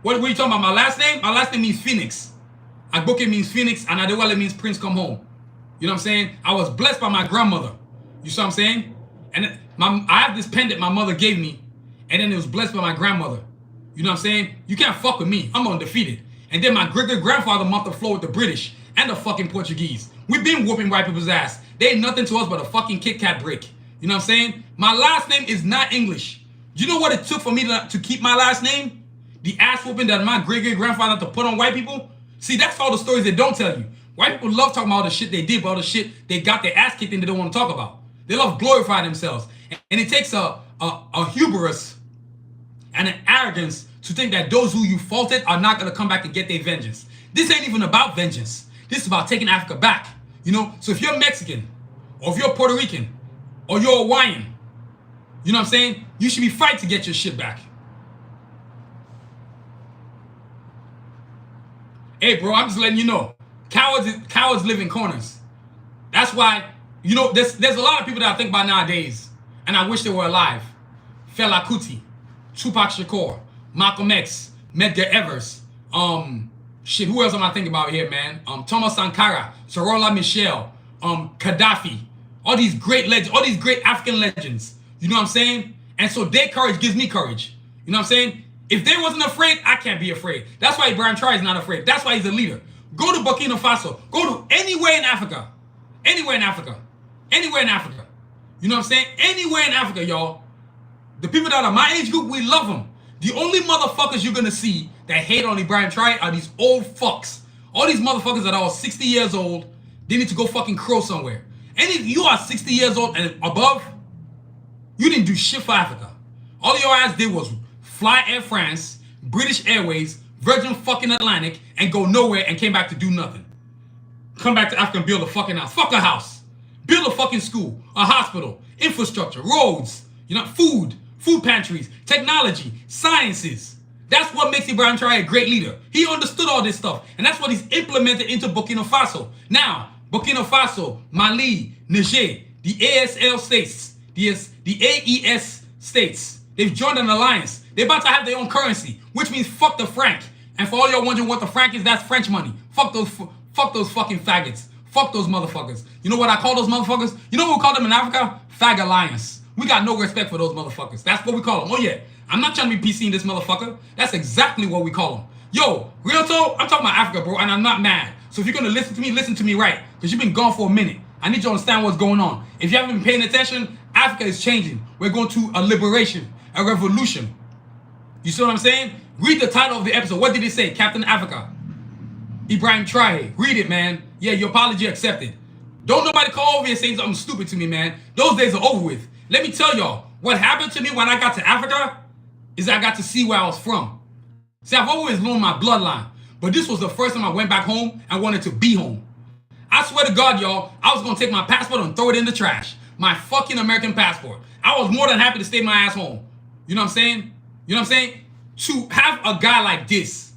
What are you talking about? My last name? My last name means Phoenix. Agboke means Phoenix, and Adewale means Prince come home. You know what I'm saying? I was blessed by my grandmother. You see what I'm saying? And I have this pendant my mother gave me, and then it was blessed by my grandmother. You know what I'm saying? You can't fuck with me. I'm undefeated. And then my great-great-grandfather mopped the floor with the British and the fucking Portuguese. We've been whooping white people's ass. They ain't nothing to us but a fucking Kit Kat brick. You know what I'm saying? My last name is not English. You know what it took for me to keep my last name? The ass whooping that my great-great-grandfather had to put on white people? See, that's all the stories they don't tell you. White people love talking about all the shit they did, but all the shit they got their ass kicked in they don't want to talk about. They love glorifying themselves. And it takes a hubris and an arrogance to think that those who you faulted are not going to come back and get their vengeance. This ain't even about vengeance. This is about taking Africa back. You know, so if you're Mexican, or if you're Puerto Rican, or you're Hawaiian, you know what I'm saying? You should be fighting to get your shit back. Hey, bro, I'm just letting you know. Cowards live in corners. That's why, you know, there's a lot of people that I think about nowadays, and I wish they were alive. Fela Kuti, Tupac Shakur, Malcolm X, Medgar Evers, shit, who else am I thinking about here, man? Thomas Sankara, Sorolla Michel, Gaddafi, all these great legends, all these great African legends. You know what I'm saying? And so their courage gives me courage. You know what I'm saying? If they wasn't afraid, I can't be afraid. That's why Ibrahim Traore is not afraid. That's why he's a leader. Go to Burkina Faso. Go to anywhere in Africa. Anywhere in Africa. Anywhere in Africa. You know what I'm saying? Anywhere in Africa, y'all. The people that are my age group, we love them. The only motherfuckers you're going to see that hate on Ibrahim Traore are these old fucks. All these motherfuckers that are 60 years old, they need to go fucking crow somewhere. And if you are 60 years old and above, you didn't do shit for Africa. All your ass did was fly Air France, British Airways, Virgin fucking Atlantic, and go nowhere and came back to do nothing. Come back to Africa and build a fucking house. Fuck a house. Build a fucking school, a hospital, infrastructure, roads, you know, food pantries, technology, sciences. That's what makes Ibrahim Traore a great leader. He understood all this stuff, and that's what he's implemented into Burkina Faso. Now, Burkina Faso, Mali, Niger, the ASL states, the AES states, they've joined an alliance. They're about to have their own currency, which means fuck the franc. And for all y'all wondering what the franc is, that's French money. Fuck those fucking faggots. Fuck those motherfuckers. You know what I call those motherfuckers? You know what we call them in Africa? Fag alliance. We got no respect for those motherfuckers. That's what we call them. Oh yeah, I'm not trying to be PC in this motherfucker. That's exactly what we call them. Yo, real talk, I'm talking about Africa, bro, and I'm not mad. So if you're gonna listen to me right, because you've been gone for a minute. I need you to understand what's going on. If you haven't been paying attention, Africa is changing. We're going to a liberation, a revolution. You see what I'm saying? Read the title of the episode. What did it say? Captain Africa. Ibrahim Traore. Read it, man. Yeah, your apology accepted. Don't nobody call over here saying something stupid to me, man. Those days are over with. Let me tell y'all, what happened to me when I got to Africa is I got to see where I was from. See, I've always known my bloodline, but this was the first time I went back home and wanted to be home. I swear to God, y'all, I was going to take my passport and throw it in the trash. My fucking American passport. I was more than happy to stay my ass home. You know what I'm saying? You know what I'm saying? To have a guy like this,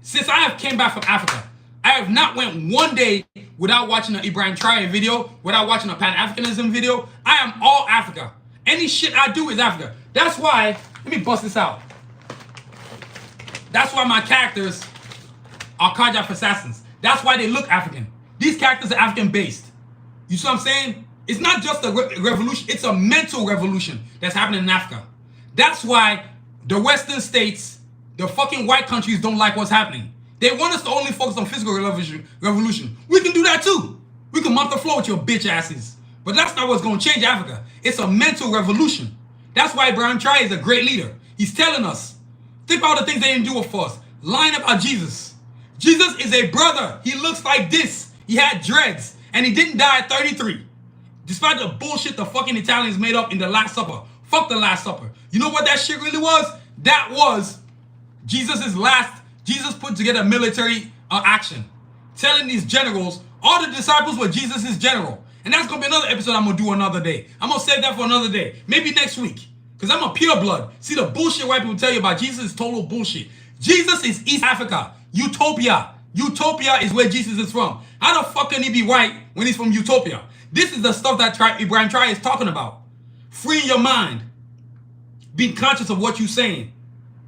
since I have came back from Africa, I have not went one day without watching an Ibrahim Traore video, without watching a pan-Africanism video. I am all Africa. Any shit I do is Africa. That's why, let me bust this out. That's why my characters are cardiac assassins. That's why they look African. These characters are African-based. You see what I'm saying? It's not just a revolution. It's a mental revolution that's happening in Africa. That's why the Western states, the fucking white countries don't like what's happening. They want us to only focus on physical revolution. We can do that too. We can mop the floor with your bitch asses. But that's not what's going to change Africa. It's a mental revolution. That's why Ibrahim Traore is a great leader. He's telling us, think about the things they didn't do for us. Line up our Jesus. Jesus is a brother. He looks like this. He had dreads. And he didn't die at 33. Despite the bullshit the fucking Italians made up in the Last Supper. Fuck the Last Supper. You know what that shit really was? That was Jesus put together military action. Telling these generals, all the disciples were Jesus' general. And that's going to be another episode I'm going to do another day. I'm going to save that for another day. Maybe next week. Because I'm a pure blood. See, the bullshit white people tell you about Jesus is total bullshit. Jesus is East Africa. Utopia. Utopia is where Jesus is from. How the fuck can he be white when he's from Utopia? This is the stuff that Ibrahim Traore is talking about. Freeing your mind. Being conscious of what you're saying.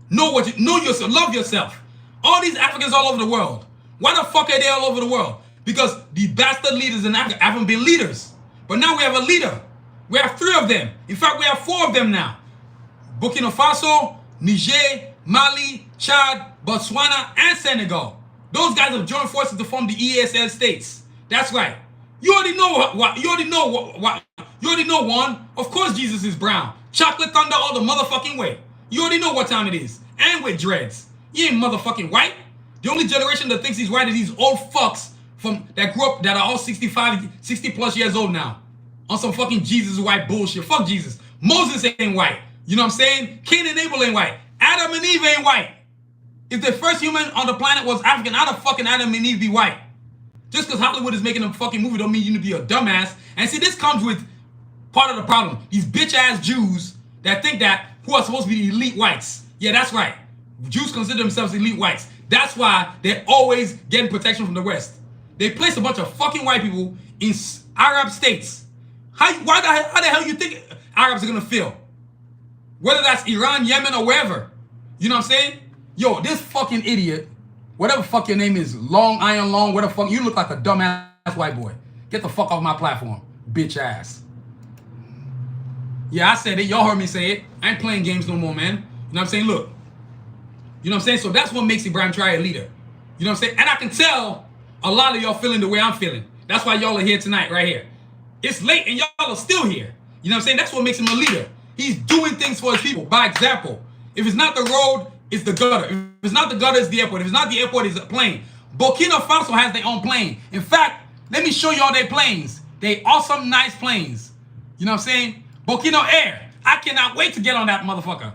Know yourself. Love yourself. All these Africans all over the world. Why the fuck are they all over the world? Because the bastard leaders in Africa haven't been leaders. But now we have a leader. We have 3 of them. In fact, we have 4 of them now. Burkina Faso, Niger, Mali, Chad, Botswana, and Senegal. Those guys have joined forces to form the ESL states. That's right. You already know what. You already know one. Of course Jesus is brown. Chocolate thunder all the motherfucking way. You already know what time it is. And with dreads. He ain't motherfucking white. The only generation that thinks he's white is these old fucks that grew up, that are all 60 plus years old now. On some fucking Jesus white bullshit. Fuck Jesus. Moses ain't white. You know what I'm saying? Cain and Abel ain't white. Adam and Eve ain't white. If the first human on the planet was African, how the fucking Adam and Eve be white? Just because Hollywood is making a fucking movie don't mean you need to be a dumbass. And see, this comes with part of the problem. These bitch-ass Jews that think that who are supposed to be the elite whites. Yeah, that's right. Jews consider themselves elite whites. That's why they're always getting protection from the West. They place a bunch of fucking white people in Arab states. How the hell you think Arabs are going to feel? Whether that's Iran, Yemen, or wherever. You know what I'm saying? Yo, this fucking idiot, whatever fuck your name is, Long Iron Long, whatever fuck, you look like a dumbass white boy. Get the fuck off my platform, bitch ass. Yeah, I said it. Y'all heard me say it. I ain't playing games no more, man. You know what I'm saying? Look. You know what I'm saying? So that's what makes Ibrahim Traore a leader. You know what I'm saying? And I can tell a lot of y'all feeling the way I'm feeling. That's why y'all are here tonight, right here. It's late and y'all are still here. You know what I'm saying? That's what makes him a leader. He's doing things for his people by example. If it's not the road, it's the gutter. If it's not the gutter, it's the airport. If it's not the airport, it's a plane. Burkina Faso has their own plane. In fact, let me show y'all their planes. They awesome, nice planes. You know what I'm saying? Burkina Air. I cannot wait to get on that motherfucker.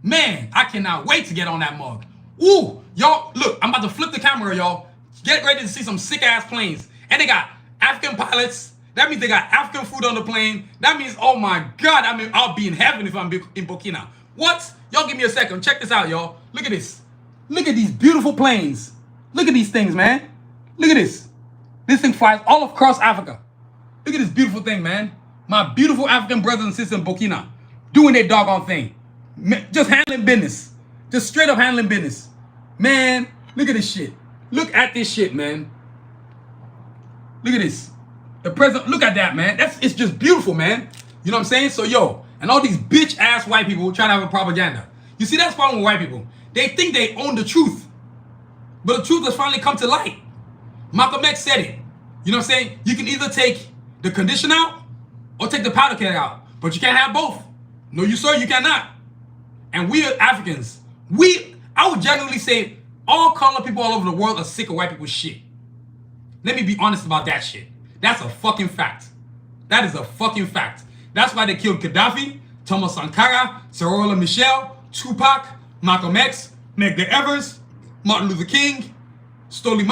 Man, I cannot wait to get on that mug. Ooh, y'all, look, I'm about to flip the camera, y'all. Get ready to see some sick-ass planes. And they got African pilots. That means they got African food on the plane. That means, oh my God, I mean, I'll be in heaven if I'm in Burkina. What? Y'all give me a second. Check this out, y'all. Look at this. Look at these beautiful planes. Look at these things, man. Look at this. This thing flies all across Africa. Look at this beautiful thing, man. My beautiful African brothers and sisters in Burkina doing their doggone thing. Just handling business. Just straight up handling business. Man, look at this shit. Look at this shit, man. Look at this. The president, look at that, man. It's just beautiful, man. You know what I'm saying? So, yo, and all these bitch-ass white people trying to have a propaganda. You see, that's the problem with white people. They think they own the truth. But the truth has finally come to light. Malcolm X said it. You know what I'm saying? You can either take the condition out or take the powder keg out. But you can't have both. No, you sir, you cannot. And we are Africans. I would genuinely say all colored people all over the world are sick of white people's shit. Let me be honest about that shit. That's a fucking fact. That is a fucking fact. That's why they killed Gaddafi, Thomas Sankara, Cyril Michel, Tupac, Malcolm X, Medgar Evers, Martin Luther King, Carly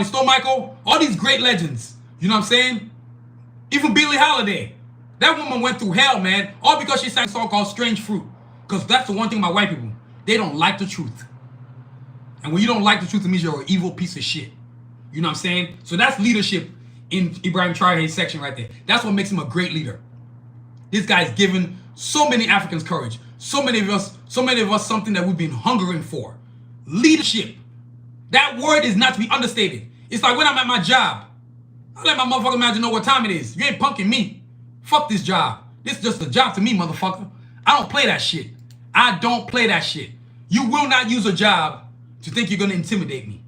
Stormichael, all these great legends. You know what I'm saying? Even Billie Holiday. That woman went through hell, man, all because she sang a song called Strange Fruit. Because that's the one thing about white people. They don't like the truth. And when you don't like the truth, it means you're an evil piece of shit. You know what I'm saying? So that's leadership in Ibrahim Traore's section right there. That's what makes him a great leader. This guy's given so many Africans courage. So many of us something that we've been hungering for. Leadership. That word is not to be understated. It's like when I'm at my job. I let my motherfucking manager know what time it is. You ain't punking me. Fuck this job. This is just a job to me, motherfucker. I don't play that shit. I don't play that shit. You will not use a job to think you're going to intimidate me.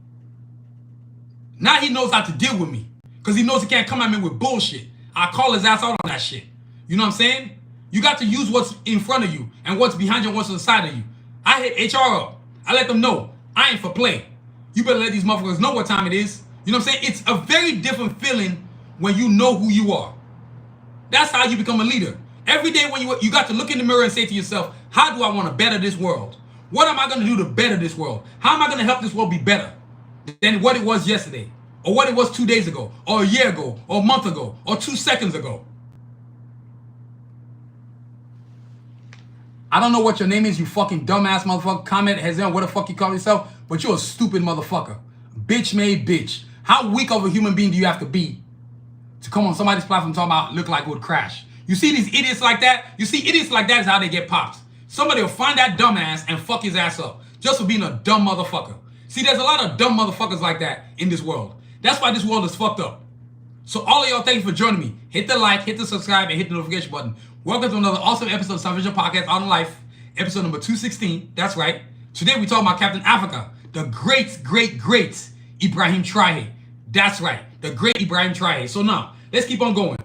Now he knows how to deal with me. Because he knows he can't come at me with bullshit. I'll call his ass out on that shit. You know what I'm saying? You got to use what's in front of you and what's behind you and what's to the side of you. I hit HR up. I let them know. I ain't for play. You better let these motherfuckers know what time it is. You know what I'm saying? It's a very different feeling when you know who you are. That's how you become a leader. Every day when you got to look in the mirror and say to yourself, how do I want to better this world? What am I going to do to better this world? How am I going to help this world be better than what it was yesterday? Or what it was 2 days ago? Or a year ago? Or a month ago? Or 2 seconds ago? I don't know what your name is, you fucking dumbass motherfucker. Comment, Hazel, what the fuck you call yourself? But you're a stupid motherfucker. Bitch made bitch. How weak of a human being do you have to be to come on somebody's platform talking about look like it would crash? You see these idiots like that? You see idiots like that is how they get popped. Somebody will find that dumbass and fuck his ass up just for being a dumb motherfucker. See, there's a lot of dumb motherfuckers like that in this world. That's why this world is fucked up. So all of y'all, thank you for joining me. Hit the like, hit the subscribe, and hit the notification button. Welcome to another awesome episode of Sanusi Vision Podcast on Life, episode number 216. That's right. Today we talk about Captain Africa, the great Ibrahim Traore. That's right, the great Ibrahim Traore. So now, let's keep on going.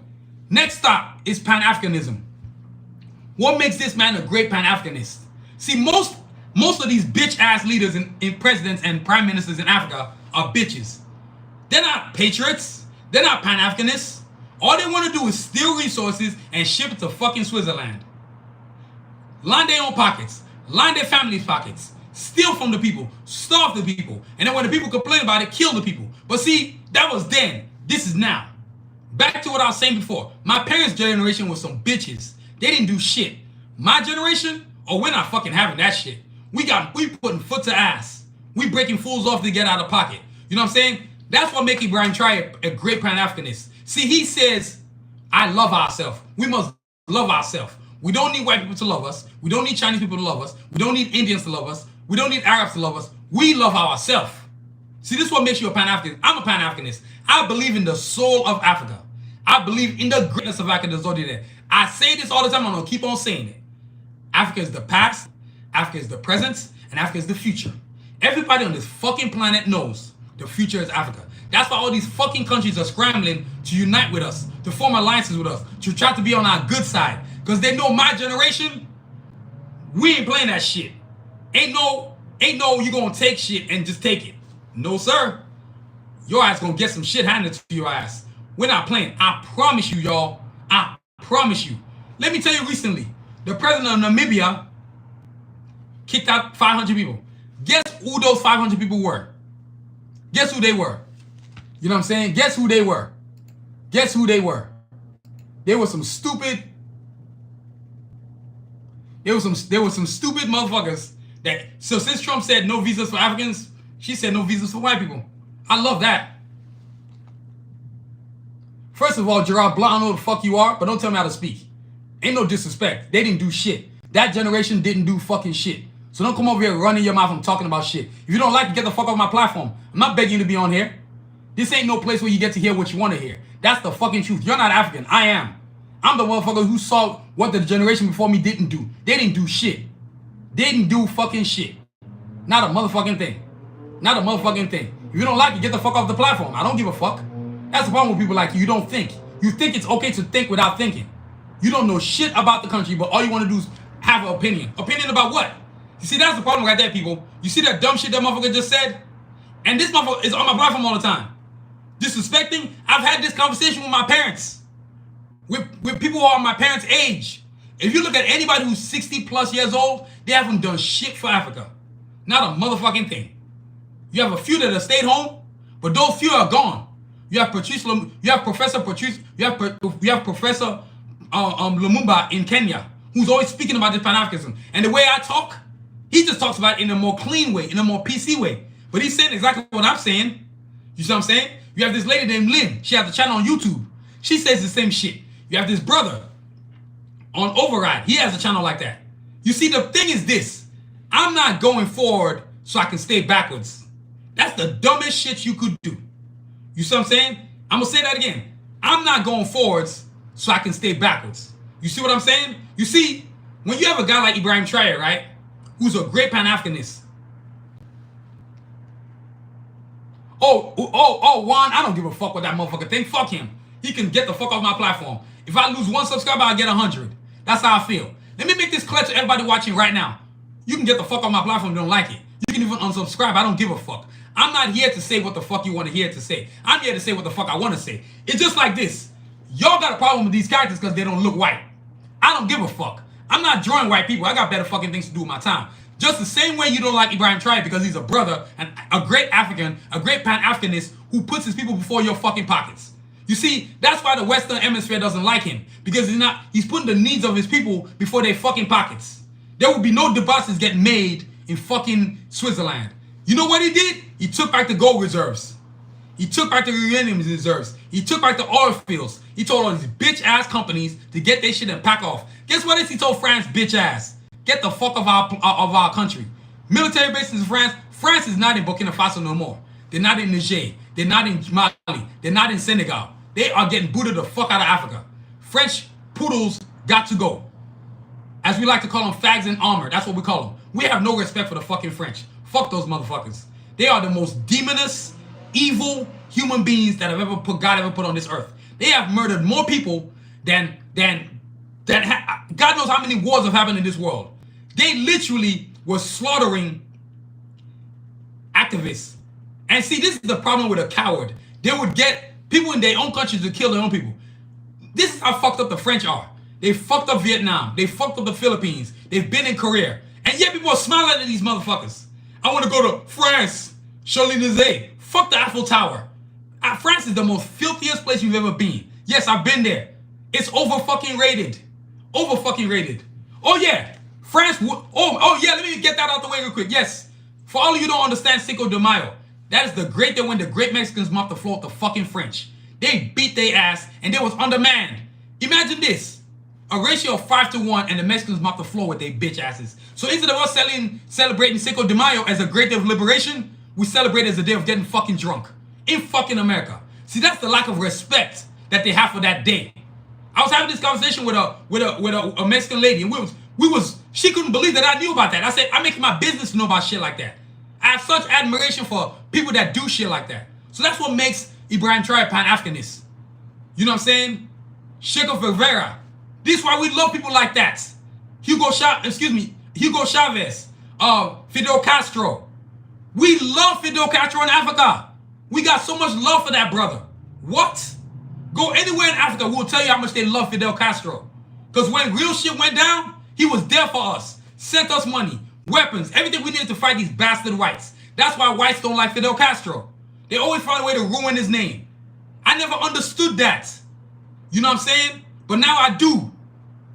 Next stop is Pan-Africanism. What makes this man a great Pan-Africanist? See, most of these bitch-ass leaders in presidents and prime ministers in Africa are bitches. They're not patriots. They're not Pan-Africanists. All they want to do is steal resources and ship it to fucking Switzerland. Line their own pockets. Line their family's pockets. Steal from the people. Starve the people. And then when the people complain about it, kill the people. But see, that was then. This is now. Back to what I was saying before. My parents' generation was some bitches. They didn't do shit. My generation, oh, we're not fucking having that shit. We putting foot to ass. We breaking fools off to get out of pocket. You know what I'm saying? That's what makes Ibrahim Traore a great Pan-Africanist. See, he says, I love ourselves. We must love ourselves. We don't need white people to love us. We don't need Chinese people to love us. We don't need Indians to love us. We don't need Arabs to love us. We love ourselves. See, this is what makes you a Pan-Africanist. I'm a Pan-Africanist. I believe in the soul of Africa. I believe in the greatness of Africa. I say this all the time. I'm going to keep on saying it. Africa is the past, Africa is the present, and Africa is the future. Everybody on this fucking planet knows the future is Africa. That's why all these fucking countries are scrambling to unite with us, to form alliances with us, to try to be on our good side. Because they know my generation, we ain't playing that shit. Ain't no you gonna take shit and just take it. No, sir. Your ass gonna get some shit handed to your ass. We're not playing. I promise you, y'all. I promise you. Let me tell you recently, the president of Namibia kicked out 500 people. Guess who those 500 people were? Guess who they were? You know what I'm saying? Guess who they were? Guess who they were? They were some stupid. There was some stupid motherfuckers that. So since Trump said no visas for Africans, she said no visas for white people. I love that. First of all, Gerard Blanc, I know who the fuck you are, but don't tell me how to speak. Ain't no disrespect. They didn't do shit. That generation didn't do fucking shit. So don't come over here running your mouth and talking about shit. If you don't like it, get the fuck off my platform. I'm not begging you to be on here. This ain't no place where you get to hear what you want to hear. That's the fucking truth. You're not African. I am. I'm the motherfucker who saw what the generation before me didn't do. They didn't do shit. They didn't do fucking shit. Not a motherfucking thing. Not a motherfucking thing. If you don't like it, get the fuck off the platform. I don't give a fuck. That's the problem with people like you. You don't think. You think it's okay to think without thinking. You don't know shit about the country, but all you want to do is have an opinion. Opinion about what? You see, that's the problem right there, people. You see that dumb shit that motherfucker just said? And this motherfucker is on my platform all the time. Disrespecting? I've had this conversation with my parents. With people who are my parents' age. If you look at anybody who's 60 plus years old, they haven't done shit for Africa. Not a motherfucking thing. You have a few that have stayed home, but those few are gone. You have Professor Lumumba in Kenya, who's always speaking about this Pan-Africanism. And the way I talk, he just talks about it in a more clean way, in a more PC way. But he's saying exactly what I'm saying. You see what I'm saying? You have this lady named Lynn. She has a channel on YouTube. She says the same shit. You have this brother on Override. He has a channel like that. You see, the thing is this. I'm not going forward so I can stay backwards. That's the dumbest shit you could do. You see what I'm saying? I'm going to say that again. I'm not going forwards so I can stay backwards. You see what I'm saying? You see, when you have a guy like Ibrahim Traore, right, who's a great Pan-Africanist. Juan, I don't give a fuck what that motherfucker think. Fuck him. He can get the fuck off my platform. If I lose 1 subscriber, I'll get 100. That's how I feel. Let me make this clear to everybody watching right now. You can get the fuck off my platform if you don't like it. You can even unsubscribe. I don't give a fuck. I'm not here to say what the fuck you want to hear to say. I'm here to say what the fuck I want to say. It's just like this. Y'all got a problem with these characters because they don't look white. I don't give a fuck. I'm not drawing white people. I got better fucking things to do with my time. Just the same way you don't like Ibrahim Traore because he's a brother and a great African, a great Pan-Africanist who puts his people before your fucking pockets. You see, that's why the Western Hemisphere doesn't like him. Because he's putting the needs of his people before their fucking pockets. There will be no devices getting made in fucking Switzerland. You know what he did? He took back the gold reserves. He took back the uranium reserves. He took back the oil fields. He told all these bitch-ass companies to get their shit and pack off. Guess what else he told France, bitch-ass? Get the fuck of our country. Military bases in France. France is not in Burkina Faso no more. They're not in Niger. They're not in Mali. They're not in Senegal. They are getting booted the fuck out of Africa. French poodles got to go. As we like to call them, fags in armor. That's what we call them. We have no respect for the fucking French. Fuck those motherfuckers. They are the most demonous, evil human beings that God ever put on this earth. They have murdered more people than God knows how many wars have happened in this world. They literally were slaughtering activists. And see, this is the problem with a coward. They would get people in their own countries to kill their own people. This is how fucked up the French are. They fucked up Vietnam. They fucked up the Philippines. They've been in Korea. And yet people are smiling at these motherfuckers. I want to go to France. Champs-Élysées. Fuck the Eiffel Tower. France is the most filthiest place you've ever been. Yes, I've been there. It's over fucking rated. Over fucking rated. Oh yeah. France. Oh yeah, let me get that out the way real quick. Yes. For all of you who don't understand Cinco de Mayo, that is the great day when the great Mexicans mopped the floor with the fucking French. They beat their ass and they was undermanned. Imagine this. a ratio of 5-1, and the Mexicans mop the floor with their bitch asses. So instead of us celebrating Cinco de Mayo as a great day of liberation, we celebrate it as a day of getting fucking drunk in fucking America. See, that's the lack of respect that they have for that day. I was having this conversation with a Mexican lady, and she couldn't believe that I knew about that. I said, I make it my business to know about shit like that. I have such admiration for people that do shit like that. So that's what makes Ibrahim Traore pan-Africanist. You know what I'm saying? Che Guevara. This is why we love people like that. Hugo Chavez, Fidel Castro. We love Fidel Castro in Africa. We got so much love for that brother. What? Go anywhere in Africa, we'll tell you how much they love Fidel Castro. Because when real shit went down, he was there for us. Sent us money, weapons, everything we needed to fight these bastard whites. That's why whites don't like Fidel Castro. They always find a way to ruin his name. I never understood that. You know what I'm saying? But now I do.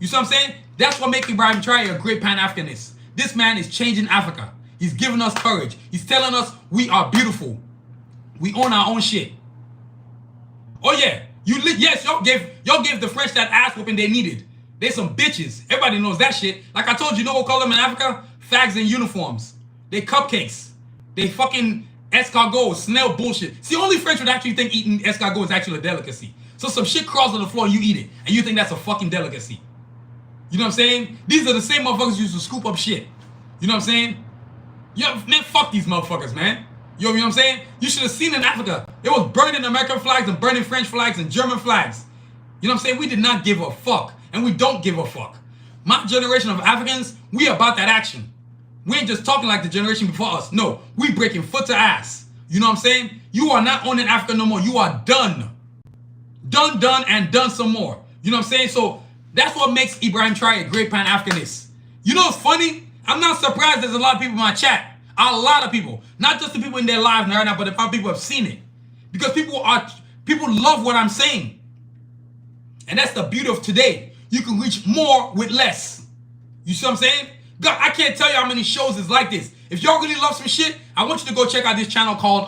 You see what I'm saying? That's what makes Ibrahim Traore a great pan-Africanist. This man is changing Africa. He's giving us courage. He's telling us we are beautiful. We own our own shit. Oh yeah, yes, y'all gave the French that ass whooping they needed. They some bitches. Everybody knows that shit. Like I told you, know what we call them in Africa? Fags in uniforms. They cupcakes. They fucking escargot, snail bullshit. See, only French would actually think eating escargot is actually a delicacy. So some shit crawls on the floor, you eat it, and you think that's a fucking delicacy. You know what I'm saying? These are the same motherfuckers who used to scoop up shit. You know what I'm saying? Yo, man, fuck these motherfuckers, man. Yo, you know what I'm saying? You should have seen in Africa. It was burning American flags and burning French flags and German flags. You know what I'm saying? We did not give a fuck. And we don't give a fuck. My generation of Africans, we about that action. We ain't just talking like the generation before us. No, we breaking foot to ass. You know what I'm saying? You are not owning Africa no more. You are done. Done, and done some more. You know what I'm saying? So that's what makes Ibrahim Traore a great pan-Africanist. You know what's funny? I'm not surprised there's a lot of people in my chat. A lot of people. Not just the people in their lives right now, but the people who have seen it. Because people love what I'm saying. And that's the beauty of today. You can reach more with less. You see what I'm saying? God, I can't tell you how many shows is like this. If y'all really love some shit, I want you to go check out this channel called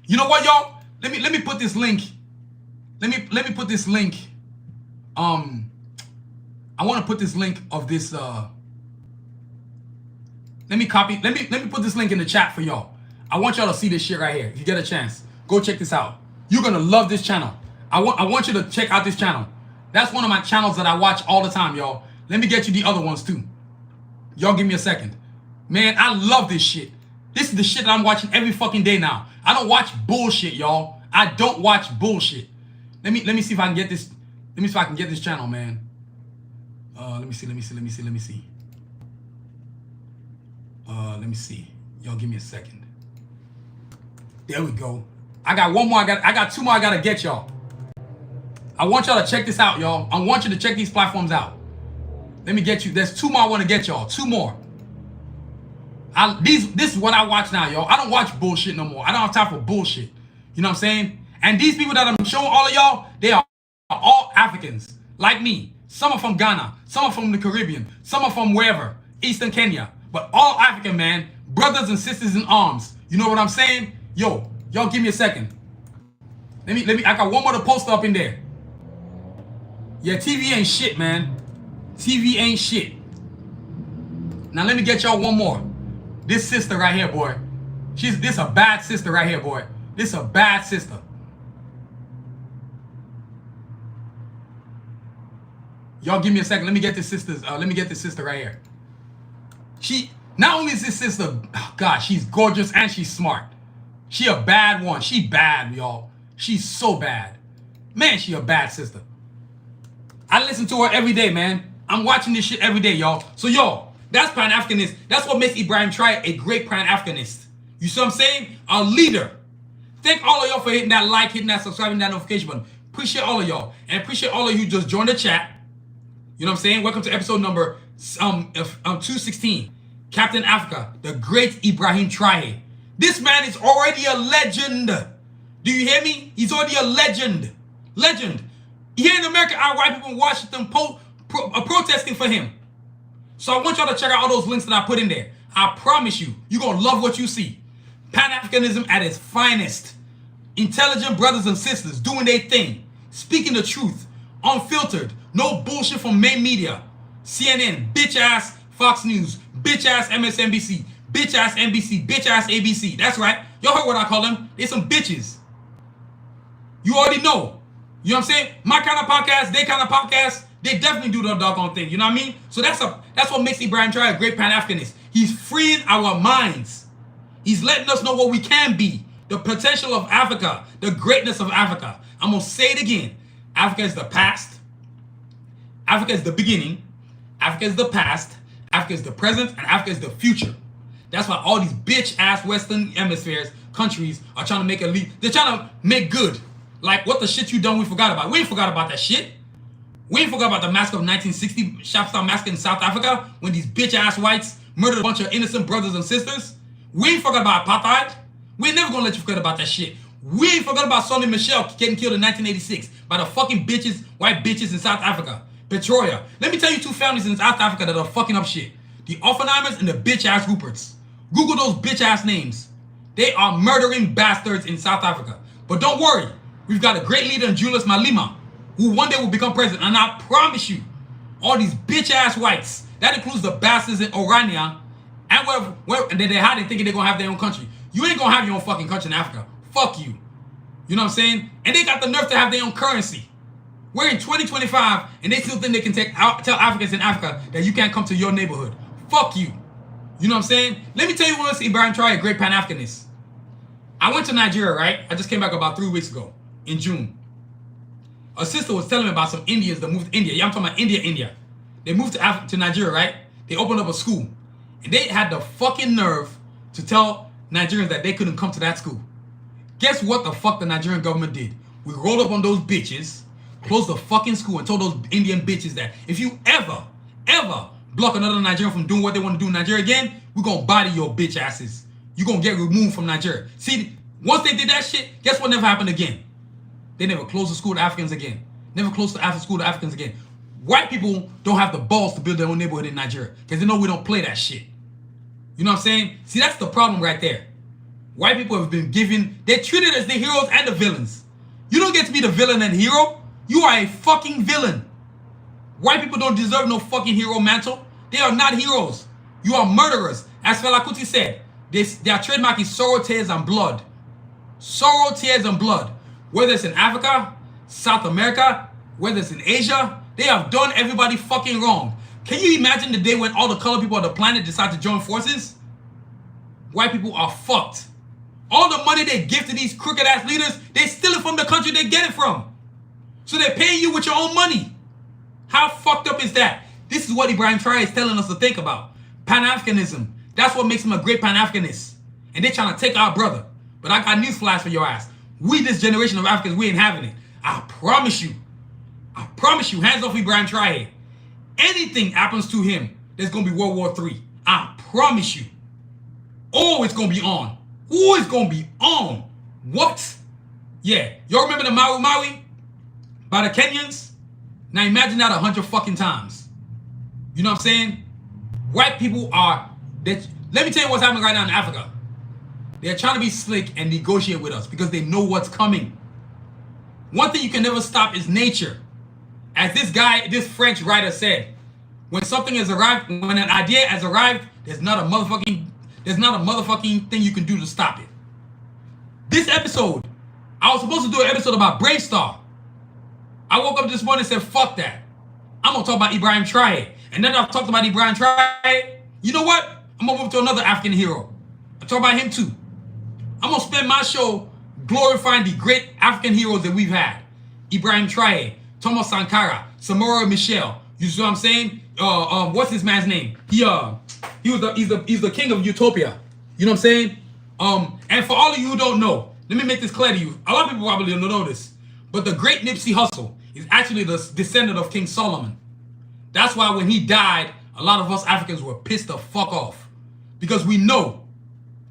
you know what, y'all? Let me put this link. Let me put this link. I want to put this link of this let me put this link in the chat for y'all. I want y'all to see this shit right here. If you get a chance, go check this out. You're gonna love this channel. I want you to check out this channel. That's one of my channels that I watch all the time, y'all. Let me get you the other ones too. Y'all give me a second. Man, I love this shit. This is the shit that I'm watching every fucking day now. I don't watch bullshit, y'all. I don't watch bullshit. Let me see if I can get this. Let me see if I can get this channel, man. Let me see. Let me see. Y'all give me a second. There we go. I got one more. I got two more I gotta get y'all. I want y'all to check this out, y'all. I want you to check these platforms out. Let me get you. There's two more I want to get y'all. Two more. This is what I watch now, y'all. I don't watch bullshit no more. I don't have time for bullshit. You know what I'm saying? And these people that I'm showing all of y'all, they are all Africans, like me. Some are from Ghana. Some are from the Caribbean. Some are from wherever. Eastern Kenya. But all African, man. Brothers and sisters in arms. You know what I'm saying? Yo, y'all give me a second. Let me, I got one more to post up in there. Yeah, TV ain't shit, man. TV ain't shit. Now let me get y'all one more. This sister right here, boy. This a bad sister right here, boy. This a bad sister. Y'all give me a second. Let me get this sister right here. She not only is this sister, oh God, she's gorgeous and she's smart. She a bad one. She bad, y'all. She's so bad. Man, she a bad sister. I listen to her every day, man. I'm watching this shit every day, y'all. So, y'all, that's pan-Africanist. That's what makes Ibrahim Traore a great pan-Africanist. You see what I'm saying? A leader. Thank all of y'all for hitting that like, hitting that subscribe, hitting that notification button. Appreciate all of y'all. And appreciate all of you who just joined the chat. You know what I'm saying? Welcome to episode number 216. Captain Africa, the great Ibrahim Traore. This man is already a legend. Do you hear me? He's already a legend. Legend. Here in America, our white people in Washington protesting for him. So I want y'all to check out all those links that I put in there. I promise you, you're going to love what you see. Pan-Africanism at its finest. Intelligent brothers and sisters doing their thing. Speaking the truth. Unfiltered. No bullshit from main media. CNN, bitch ass Fox News, bitch ass MSNBC, bitch ass NBC, bitch ass ABC. That's right. Y'all heard what I call them. They some bitches. You already know. You know what I'm saying? My kind of podcast, they kind of podcast, they definitely do the doggone thing. You know what I mean? So that's what makes Ibrahim Traore a great pan-Africanist. He's freeing our minds. He's letting us know what we can be. The potential of Africa. The greatness of Africa. I'm going to say it again. Africa is the past. Africa is the beginning. Africa is the past. Africa is the present. And Africa is the future. That's why all these bitch-ass Western hemispheres, countries, are trying to make a leap. They're trying to make good. Like, what the shit you done, we forgot about. We ain't forgot about that shit. We ain't forgot about the massacre of 1960, Sharpstown massacre in South Africa, when these bitch-ass whites murdered a bunch of innocent brothers and sisters. We ain't forgot about apartheid. We ain't never gonna let you forget about that shit. We ain't forgot about Sonny Michel getting killed in 1986 by the fucking bitches, white bitches in South Africa. Pretoria. Let me tell you two families in South Africa that are fucking up shit. The Oppenheimers and the bitch-ass Ruperts. Google those bitch-ass names. They are murdering bastards in South Africa. But don't worry. We've got a great leader in Julius Malema, who one day will become president. And I promise you, all these bitch-ass whites, that includes the bastards in Orania, and where and they're hiding thinking they're going to have their own country. You ain't going to have your own fucking country in Africa. Fuck you. You know what I'm saying? And they got the nerve to have their own currency. We're in 2025, and they still think they can tell Africans in Africa that you can't come to your neighborhood. Fuck you. You know what I'm saying? Let me tell you what makes Ibrahim Traore a great Pan-Africanist. I went to Nigeria, right? I just came back about 3 weeks ago. In June. A sister was telling me about some Indians that moved to India. Yeah, I'm talking about India. They moved to Nigeria, right? They opened up a school. And they had the fucking nerve to tell Nigerians that they couldn't come to that school. Guess what the fuck the Nigerian government did? We rolled up on those bitches, closed the fucking school, and told those Indian bitches that if you ever block another Nigerian from doing what they want to do in Nigeria again, we're going to body your bitch asses. You're going to get removed from Nigeria. See, once they did that shit, guess what never happened again? They never closed the school to Africans again. Never closed the after school to Africans again. White people don't have the balls to build their own neighborhood in Nigeria because they know we don't play that shit. You know what I'm saying? See, that's the problem right there. White people have been given, they're treated as the heroes and the villains. You don't get to be the villain and hero. You are a fucking villain. White people don't deserve no fucking hero mantle. They are not heroes. You are murderers. As Fela Kuti said, their trademark is sorrow, tears, and blood. Sorrow, tears, and blood. Whether it's in Africa, South America, whether it's in Asia, they have done everybody fucking wrong. Can you imagine the day when all the colored people on the planet decide to join forces? White people are fucked. All the money they give to these crooked ass leaders, they steal it from the country they get it from. So they're paying you with your own money. How fucked up is that? This is what Ibrahim Traore is telling us to think about. Pan-Africanism. That's what makes him a great Pan-Africanist. And they're trying to take our brother. But I got news flash for your ass. We, this generation of Africans, we ain't having it. I promise you. I promise you, hands off Ibrahim Traore. Anything happens to him, there's going to be World War III. I promise you. Oh, it's going to be on. Oh, it's going to be on. What? Yeah. Y'all remember the Maui Maui? By the Kenyans? Now imagine that 100 fucking times. You know what I'm saying? White people are... Let me tell you what's happening right now in Africa. They're trying to be slick and negotiate with us because they know what's coming. One thing you can never stop is nature. As this French writer said, when something has arrived, when an idea has arrived, there's not a motherfucking thing you can do to stop it. This episode, I was supposed to do an episode about Brainstar. I woke up this morning and said, fuck that. I'm going to talk about Ibrahim Traore. And then I've talked about Ibrahim Traore. You know what? I'm going to move to another African hero. I'll talk about him too. I'm going to spend my show glorifying the great African heroes that we've had. Ibrahim Traore, Thomas Sankara, Samora Michel. You see what I'm saying? What's this man's name? He's the king of Utopia. You know what I'm saying? And for all of you who don't know, let me make this clear to you. A lot of people probably don't know this, but the great Nipsey Hussle is actually the descendant of King Solomon. That's why when he died, a lot of us Africans were pissed the fuck off because we know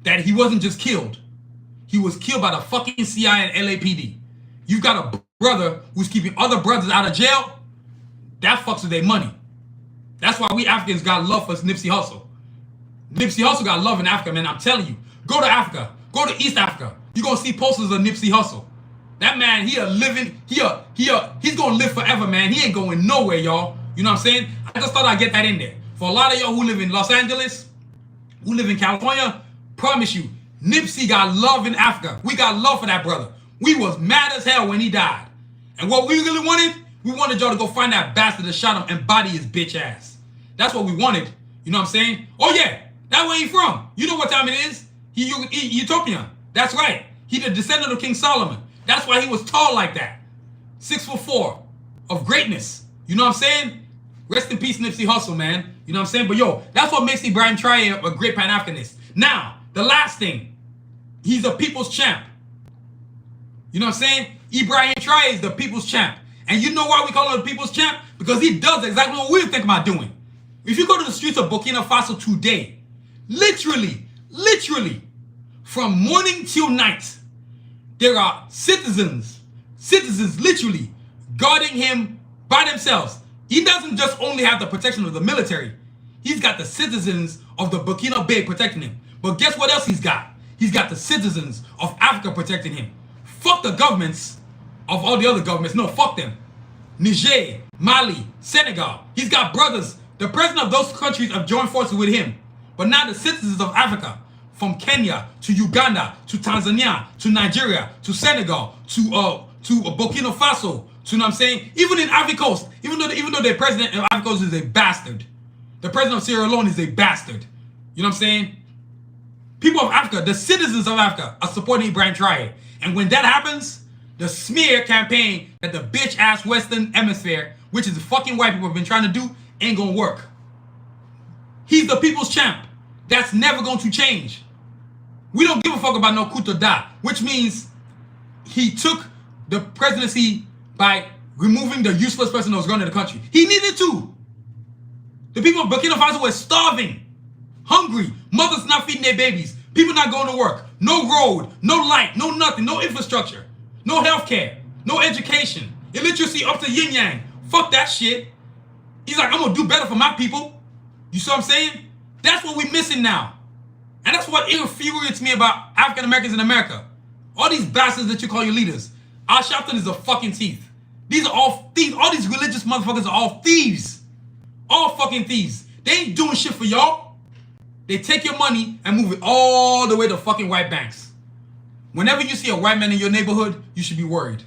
that he wasn't just killed. He was killed by the fucking CIA and LAPD. You've got a brother who's keeping other brothers out of jail. That fucks with their money. That's why we Africans got love for Nipsey Hussle. Nipsey Hussle got love in Africa, man. I'm telling you. Go to Africa. Go to East Africa. You're going to see posters of Nipsey Hussle. That man, he's gonna live forever, man. He ain't going nowhere, y'all. You know what I'm saying? I just thought I'd get that in there. For a lot of y'all who live in Los Angeles, who live in California, promise you, Nipsey got love in Africa. We got love for that brother. We was mad as hell when he died. And what we really wanted, we wanted y'all to go find that bastard that shot him and body his bitch ass. That's what we wanted. You know what I'm saying? Oh yeah, that's where he from. You know what time it is? He Utopian. That's right. He the descendant of King Solomon. That's why he was tall like that. 6'4" of greatness. You know what I'm saying? Rest in peace, Nipsey Hussle, man. You know what I'm saying? But yo, that's what makes Ibrahim Traore a great pan-Africanist. Now, the last thing, he's a people's champ. You know what I'm saying? Ibrahim Traore is the people's champ. And you know why we call him the people's champ? Because he does exactly what we think about doing. If you go to the streets of Burkina Faso today, literally, from morning till night, there are citizens literally guarding him by themselves. He doesn't just only have the protection of the military. He's got the citizens of the Burkina Bay protecting him. But guess what else he's got? He's got the citizens of Africa protecting him. Fuck the governments of all the other governments. No, fuck them. Niger, Mali, Senegal. He's got brothers. The president of those countries have joined forces with him. But now the citizens of Africa, from Kenya to Uganda to Tanzania to Nigeria to Senegal to Burkina Faso, to, you know what I'm saying? Even in Ivory Coast, even though the president of Ivory Coast is a bastard, the president of Sierra Leone is a bastard. You know what I'm saying? People of Africa, the citizens of Africa are supporting Ibrahim Traore. And when that happens, the smear campaign that the bitch-ass Western Hemisphere, which is the fucking white people have been trying to do, ain't gonna work. He's the people's champ. That's never going to change. We don't give a fuck about no coup d'etat, which means he took the presidency by removing the useless person that was running the country. He needed to. The people of Burkina Faso were starving, hungry, mothers not feeding their babies, people not going to work, no road, no light, no nothing, no infrastructure, no healthcare, no education, illiteracy up to yin yang. Fuck that shit. He's like, I'm gonna do better for my people. You see what I'm saying? That's what we're missing now. And that's what infuriates me about African Americans in America. All these bastards that you call your leaders. Al Sharpton is a fucking thief. These are all thieves. All these religious motherfuckers are all thieves. All fucking thieves. They ain't doing shit for y'all. They take your money and move it all the way to fucking white banks. Whenever you see a white man in your neighborhood, you should be worried.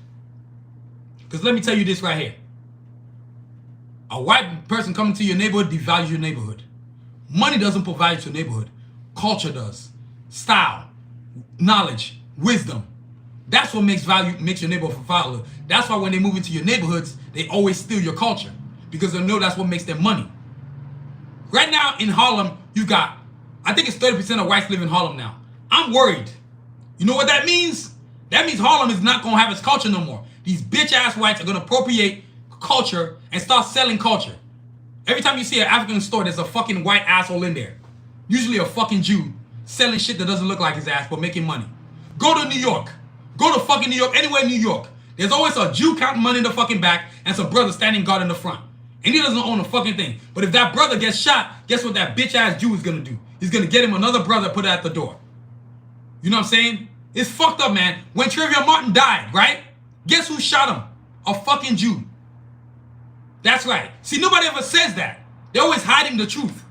Because let me tell you this right here. A white person coming to your neighborhood devalues your neighborhood. Money doesn't put value to a neighborhood. Culture does. Style, knowledge, wisdom. That's what makes your neighborhood valuable. That's why when they move into your neighborhoods, they always steal your culture. Because they know that's what makes them money. Right now in Harlem, you got, I think it's 30% of whites live in Harlem now. I'm worried. You know what that means? That means Harlem is not going to have its culture no more. These bitch-ass whites are going to appropriate culture and start selling culture. Every time you see an African store, there's a fucking white asshole in there. Usually a fucking Jew selling shit that doesn't look like his ass but making money. Go to New York. Go to fucking New York, anywhere in New York. There's always a Jew counting money in the fucking back and some brother standing guard in the front. And he doesn't own a fucking thing. But if that brother gets shot, guess what that bitch-ass Jew is going to do? He's going to get him another brother, put it at the door. You know what I'm saying? It's fucked up, man. When Trayvon Martin died, right? Guess who shot him? A fucking Jew. That's right. See, nobody ever says that. They're always hiding the truth.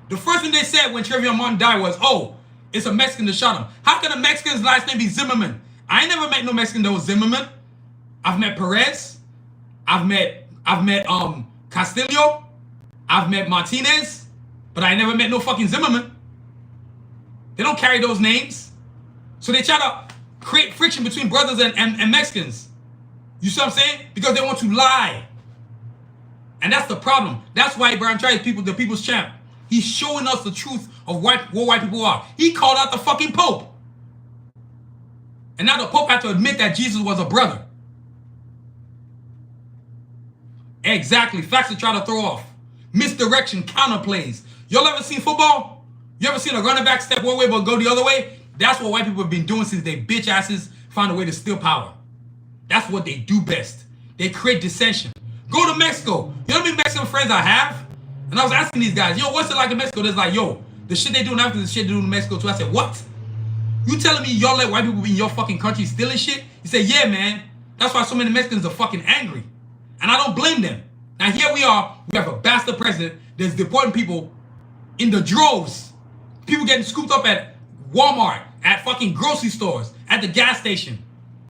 The first thing they said when Trayvon Martin died was, oh, it's a Mexican that shot him. How can a Mexican's last name be Zimmerman? I ain't never met no Mexican that was Zimmerman. I've met Perez. I've met Castillo. I've met Martinez. But I never met no fucking Zimmerman. They don't carry those names. So they try to create friction between brothers and Mexicans. You see what I'm saying? Because they want to lie. And that's the problem. That's why Ibrahim Traore is the people's champ. He's showing us the truth of what white people are. He called out the fucking Pope. And now the Pope had to admit that Jesus was a brother. Exactly. Facts to try to throw off. Misdirection, counterplays. Y'all ever seen football? You ever seen a running back step one way but go the other way? That's what white people have been doing since they bitch asses found a way to steal power. That's what they do best. They create dissension. Go to Mexico. You know how many Mexican friends I have? And I was asking these guys, yo, what's it like in Mexico? They're like, yo, the shit they do in Africa is the shit they do in Mexico too. I said, what? You telling me y'all let white people in your fucking country stealing shit? He said, yeah, man. That's why so many Mexicans are fucking angry. And I don't blame them. Now here we are, we have a bastard president that's deporting people in the droves. People getting scooped up at Walmart, at fucking grocery stores, at the gas station.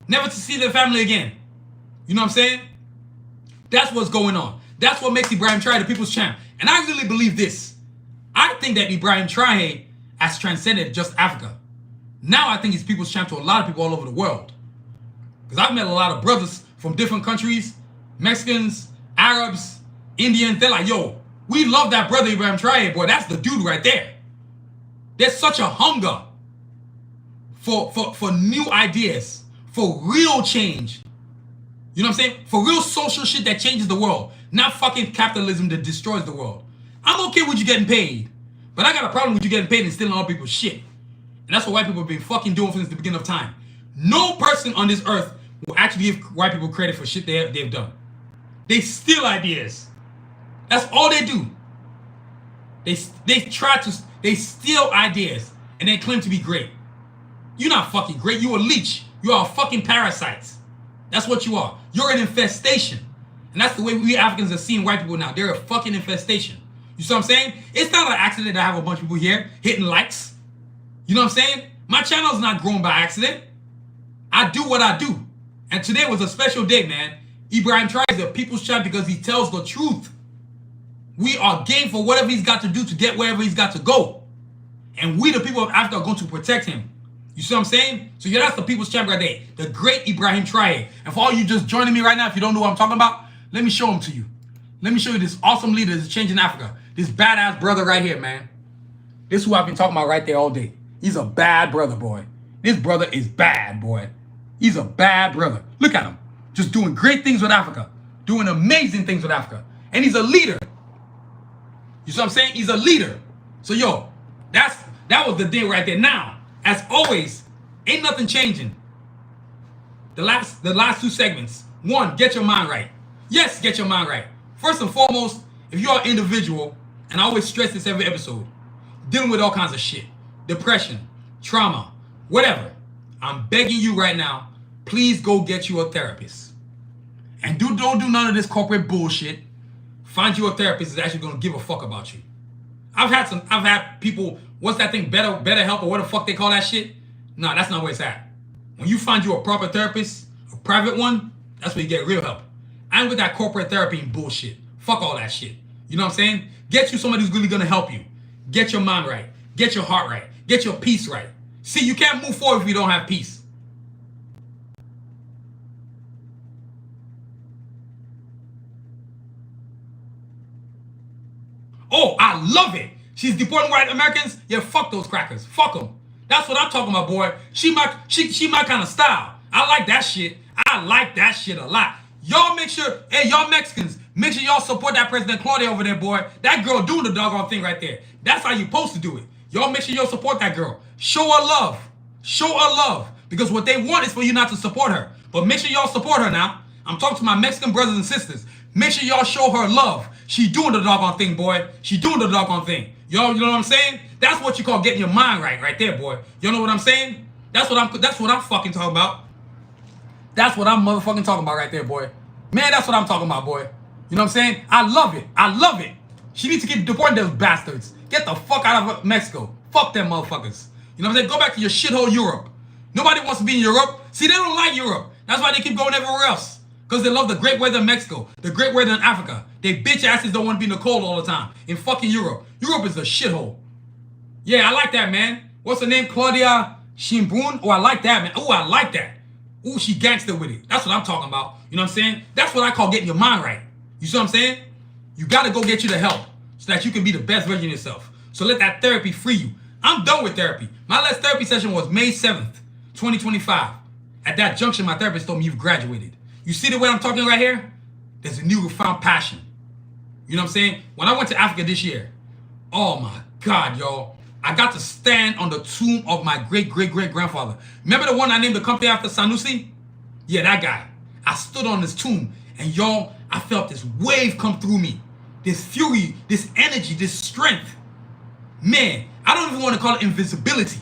Never to see their family again. You know what I'm saying? That's what's going on. That's what makes Ibrahim Traore the people's champ. And I really believe this. I think that Ibrahim Traore has transcended just Africa. Now I think he's people's champ to a lot of people all over the world. Because I've met a lot of brothers from different countries, Mexicans, Arabs, Indians. They're like, yo, we love that brother Ibrahim Traore, boy. That's the dude right there. There's such a hunger for new ideas, for real change. You know what I'm saying? For real social shit that changes the world. Not fucking capitalism that destroys the world. I'm okay with you getting paid. But I got a problem with you getting paid and stealing all people's shit. And that's what white people have been fucking doing since the beginning of time. No person on this earth will actually give white people credit for shit they've done. They steal ideas. That's all they do. They steal ideas and they claim to be great. You're not fucking great. You're a leech. You are a fucking parasite. That's what you are. You're an infestation. And that's the way we Africans are seeing white people now. They're a fucking infestation. You see what I'm saying? It's not an accident that I have a bunch of people here hitting likes. You know what I'm saying? My channel is not grown by accident. I do what I do. And today was a special day, man. Ibrahim Traore is the people's champ because he tells the truth. We are game for whatever he's got to do to get wherever he's got to go. And we, the people of Africa, are going to protect him. You see what I'm saying? So yeah, that's the people's champ right there. The great Ibrahim Traore. And for all you just joining me right now, if you don't know what I'm talking about, let me show him to you. Let me show you this awesome leader that's changing Africa. This badass brother right here, man. This is who I've been talking about right there all day. He's a bad brother, boy. This brother is bad, boy. He's a bad brother. Look at him. Just doing great things with Africa. Doing amazing things with Africa. And he's a leader. You see what I'm saying? He's a leader. So, yo, that was the deal right there. Now, as always, ain't nothing changing. The last two segments. One, get your mind right. Yes, get your mind right. First and foremost, if you're an individual, and I always stress this every episode, dealing with all kinds of shit, depression, trauma, whatever, I'm begging you right now, please go get you a therapist. And don't do none of this corporate bullshit. Find you a therapist that's actually gonna give a fuck about you. I've had people, what's that thing, better help or what the fuck they call that shit? No, that's not where it's at. When you find you a proper therapist, a private one, that's where you get real help. I ain't with that corporate therapy and bullshit. Fuck all that shit. You know what I'm saying? Get you somebody who's really gonna help you. Get your mind right. Get your heart right. Get your peace right. See, you can't move forward if you don't have peace. Oh, I love it. She's deporting white Americans. Yeah, fuck those crackers. Fuck them. That's what I'm talking about, boy. She my kind of style. I like that shit. I like that shit a lot. Y'all make sure, hey, y'all Mexicans, make sure y'all support that President Claudia over there, boy. That girl doing the doggone thing right there. That's how you supposed to do it. Y'all make sure y'all support that girl. Show her love. Show her love. Because what they want is for you not to support her. But make sure y'all support her now. I'm talking to my Mexican brothers and sisters. Make sure y'all show her love. She doing the doggone thing, boy. She doing the doggone thing. Y'all, you know what I'm saying? That's what you call getting your mind right there, boy. You know what I'm saying? That's what I'm fucking talking about. That's what I'm motherfucking talking about right there, boy. Man, that's what I'm talking about, boy. You know what I'm saying? I love it. I love it. She needs to keep deporting those bastards. Get the fuck out of Mexico. Fuck them motherfuckers. You know what I'm saying? Go back to your shithole Europe. Nobody wants to be in Europe. See, they don't like Europe. That's why they keep going everywhere else. Because they love the great weather in Mexico, the great weather in Africa. They bitch asses don't want to be in the cold all the time. In fucking Europe. Europe is a shithole. Yeah, I like that, man. What's her name? Claudia Sheinbaum? Oh, I like that, man. Oh, I like that. Oh, she gangster with it. That's what I'm talking about. You know what I'm saying? That's what I call getting your mind right. You see what I'm saying? You got to go get you the help so that you can be the best version of yourself. So let that therapy free you. I'm done with therapy. My last therapy session was May 7th, 2025. At that junction, my therapist told me you've graduated. You see the way I'm talking right here? There's a new found passion. You know what I'm saying? When I went to Africa this year, oh my God, y'all. I got to stand on the tomb of my great-great-great-grandfather. Remember the one I named the company after, Sanusi? Yeah, that guy. I stood on this tomb, and y'all, I felt this wave come through me. This fury, this energy, this strength. Man, I don't even want to call it invincibility,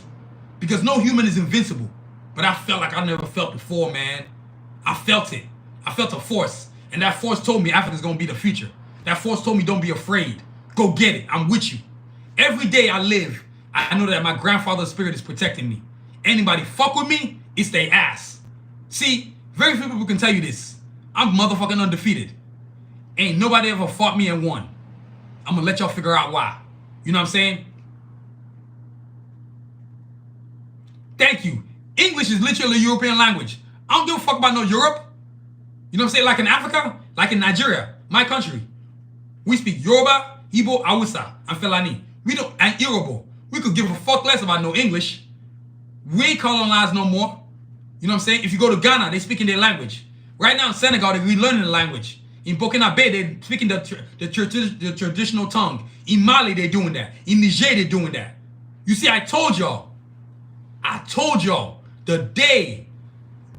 because no human is invincible. But I felt like I never felt before, man. I felt it. I felt a force. And that force told me Africa's going to be the future. That force told me don't be afraid. Go get it. I'm with you. Every day I live, I know that my grandfather's spirit is protecting me. Anybody fuck with me, it's their ass. See, very few people can tell you this. I'm motherfucking undefeated. Ain't nobody ever fought me and won. I'm going to let y'all figure out why. You know what I'm saying? Thank you. English is literally a European language. I don't give a fuck about no Europe. You know what I'm saying? Like in Africa, like in Nigeria, my country. We speak Yoruba, Igbo, Hausa, and Fulani. And Yoruba. We could give a fuck less about no English. We ain't colonized no more. You know what I'm saying? If you go to Ghana, they speak in their language. Right now in Senegal, they're relearning the language. In Burkina, they're speaking the traditional tongue. In Mali, they're doing that. In Niger, they're doing that. You see, I told y'all, the day